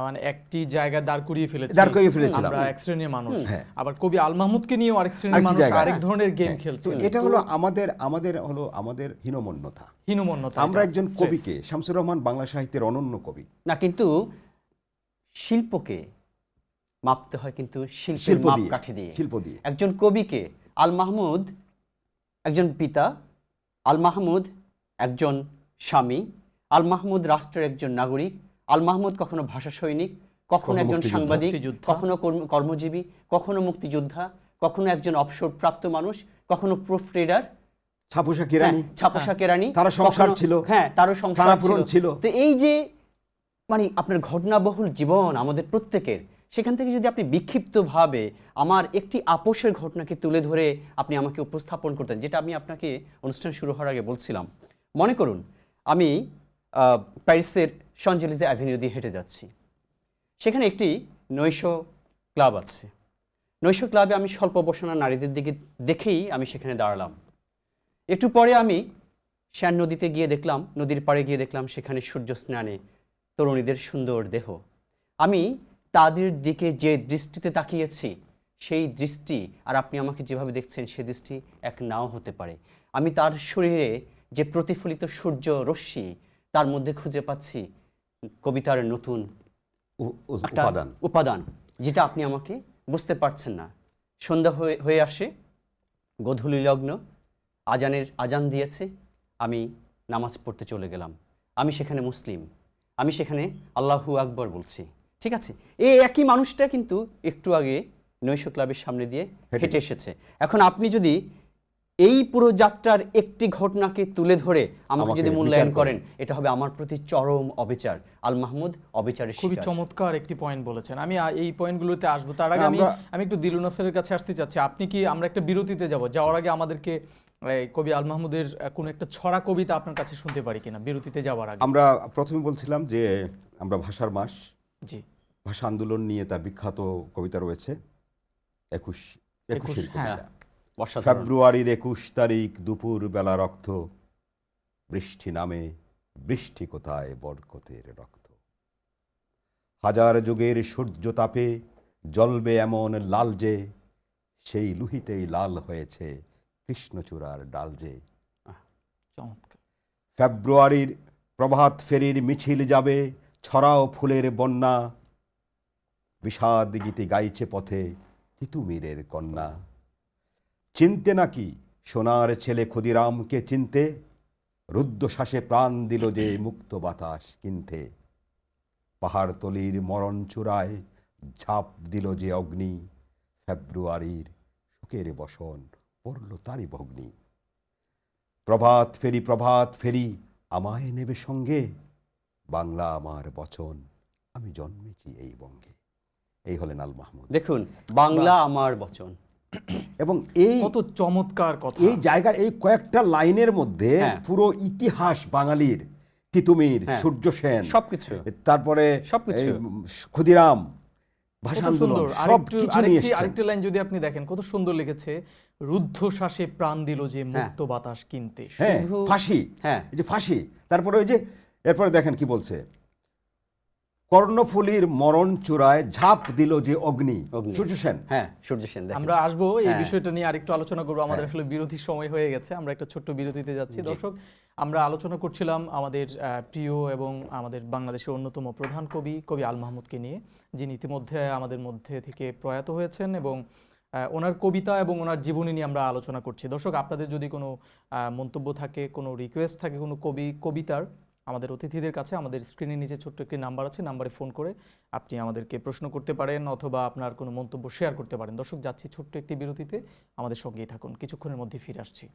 মানে একটি জায়গায় দাড় করিয়ে ফেলেছিলাম আমরা এক শ্রেণীর মানুষ, আবার কবি আল মাহমুদকে নিয়েও আরেক শ্রেণীর মানুষ আরেক ধরনের গেম খেলছে। এটা হলো আমাদের হীনমন্যতা। আমরা একজন কবিকে, শামসুর রহমান বাংলা সাহিত্যের অনন্য কবি না, কিন্তু শিল্পকে মাপতে হয় কিন্তু শিল্পের মাপকাঠি দিয়ে, শিল্প দিয়ে। একজন কবিকে, আল মাহমুদ একজন পিতা, আল মাহমুদ একজন স্বামী, আল মাহমুদ রাষ্ট্রের একজন নাগরিক, আল মাহমুদ কখনো ভাষা সৈনিক, কখনো একজন সাংবাদিক, কখনো কর্মজীবী, কখনো মুক্তিযোদ্ধা, কখনো একজন অবসরপ্রাপ্ত মানুষ, কখনো প্রুফ রিডার, ছাপোষা কেরানি, তার সংসার ছিল, তারও সংসার ছিল। তো এই যে মানে আপনার ঘটনাবহুল জীবন আমাদের প্রত্যেকের, সেখান থেকে যদি আপনি বিক্ষিপ্তভাবে আমার একটি আপোষের ঘটনাকে তুলে ধরে আপনি আমাকে উপস্থাপন করতেন, যেটা আমি আপনাকে অনুষ্ঠান শুরু হওয়ার আগে বলছিলাম। মনে করুন আমি প্যারিসের শানজেলিজে অ্যাভিনিউ দিয়ে হেঁটে যাচ্ছি, সেখানে একটি নৈশ ক্লাব আছে। নৈশ ক্লাবে আমি স্বল্প বসনা নারীদের দিকে দেখেই আমি সেখানে দাঁড়ালাম। একটু পরে আমি শ্যান নদীতে গিয়ে দেখলাম, নদীর পাড়ে গিয়ে দেখলাম সেখানে সূর্য স্নানে তরুণীদের সুন্দর দেহ। আমি তাদের দিকে যে দৃষ্টিতে তাকিয়েছি, সেই দৃষ্টি আর আপনি আমাকে যেভাবে দেখছেন সে দৃষ্টি এক নাও হতে পারে। আমি তার শরীরে যে প্রতিফলিত সূর্য রশ্মি, তার মধ্যে খুঁজে পাচ্ছি কবিতার নতুন উপাদান, যেটা আপনি আমাকে বুঝতে পারছেন না। সন্ধ্যা হয়ে আসে, গোধূলি লগ্ন, আজান দিয়েছে, আমি নামাজ পড়তে চলে গেলাম। আমি সেখানে মুসলিম, আমি সেখানে আল্লাহু আকবর বলছি, ঠিক আছে। এই একই মানুষটা কিন্তু একটু আগে নৈশ ক্লাবের সামনে দিয়ে হেঁটে এসেছে। এখন আপনি যদি এই পুরো যাত্রার একটি ঘটনাকে তুলে ধরে আমাকে যদি মূল্যায়ন করেন, এটা হবে আমার প্রতি চরম অবিচার। আল মাহমুদ অবিচারের শিকার। খুবই চমৎকার একটি পয়েন্ট বলেছেন। আমি এই পয়েন্টগুলোতে আসবো, তার আগে আমি একটু দিলু নাসেরের কাছে আসতে চাচ্ছি। আপনি কি, আমরা একটা বিরতিতে যাওয়ার আগে আমাদেরকে কবি আল মাহমুদের কোন একটা ছড়া কবিতা আপনার কাছে শুনতে পারি কিনা বিরতিতে যাওয়ার আগে? আমরা প্রথমে বলছিলাম যে আমরা ভাষার মাস, জি, ভাষা আন্দোলন নিয়ে তার বিখ্যাত কবিতা রয়েছে 21 ফেব্রুয়ারির 21 তারিখ দুপুর বেলা রক্ত, বৃষ্টি নামে, বৃষ্টি কোথায় বরকতের রক্ত। হাজার যুগের সূর্য তাপে জ্বলবে এমন লাল যে, সেই লুহিতেই লাল হয়েছে কৃষ্ণচূড়ার ডাল যে। চমৎকার। ফেব্রুয়ারির প্রভাত ফেরির মিছিল যাবে, ছড়াও ফুলের বন্যা, বিষাদ গীতি গাইছে পথে তিতুমিরের কন্যা। চিনতে নাকি সোনার ছেলে ক্ষুদিরামকে চিনতে, রুদ্ধশ্বাসে প্রাণ দিল যে মুক্ত বাতাস কিনতে। পাহাড়তলির মরণ চূড়ায় ঝাঁপ দিল যে অগ্নি, ফেব্রুয়ারির সুখের বসন পড়ল তারই ভগ্নি। প্রভাত ফেরি আমায় নেবে সঙ্গে, বাংলা আমার বচন আমি জন্মেছি এই বঙ্গে। এই হলেন আল মাহমুদ। দেখুন, বাংলা আমার বচন, এবং এই কত চমৎকার কথা। এই জায়গার এই কয়েকটা লাইনের মধ্যে পুরো ইতিহাস বাঙালির, তিতুমির, সূর্য সেন, সবকিছু, তারপরে সবকিছু, ক্ষুদিরাম, কত সুন্দর। আরেকটি লাইন যদি আপনি দেখেন, কত সুন্দর লিখেছে, রুদ্ধশ্বাসে প্রাণ দিল যে মুক্ত বাতাস কিনতে। হ্যাঁ, ফাঁসি, এই যে ফাঁসি। তারপরে ওই যে এরপরে দেখেন কি বলছে, কর্ণফুলীর মরণ চূড়ায় ঝাঁপ দিল যে অগ্নি, সূর্য সেন। হ্যাঁ, সূর্য সেন। আমরা আসবো এই বিষয়টা নিয়ে আরেকটু আলোচনা করবো। আমাদের আসলে বিরতির সময় হয়ে গেছে, আমরা একটা ছোট্ট বিরতিতে যাচ্ছি। দর্শক, আমরা আলোচনা করছিলাম আমাদের প্রিয় এবং আমাদের বাংলাদেশের অন্যতম প্রধান কবি আল মাহমুদকে নিয়ে, যিনি ইতিমধ্যে আমাদের মধ্যে থেকে প্রয়াত হয়েছেন, এবং ওনার কবিতা এবং ওনার জীবনী নিয়ে আমরা আলোচনা করছি। দর্শক, আপনাদের যদি কোনো মন্তব্য থাকে, কোনো রিকোয়েস্ট থাকে কোনো কবিতার, আমাদের অতিথিদের কাছে আমাদের স্ক্রিনের নিচে ছোট্ট একটি নাম্বার আছে, নাম্বারে ফোন করে আপনি আমাদেরকে প্রশ্ন করতে পারেন অথবা আপনার কোনো মন্তব্য শেয়ার করতে পারেন। দর্শক, যাচ্ছি ছোট্ট একটি বিরতিতে, আমাদের সঙ্গেই থাকুন, কিছুক্ষণের মধ্যে ফিরে আসছি।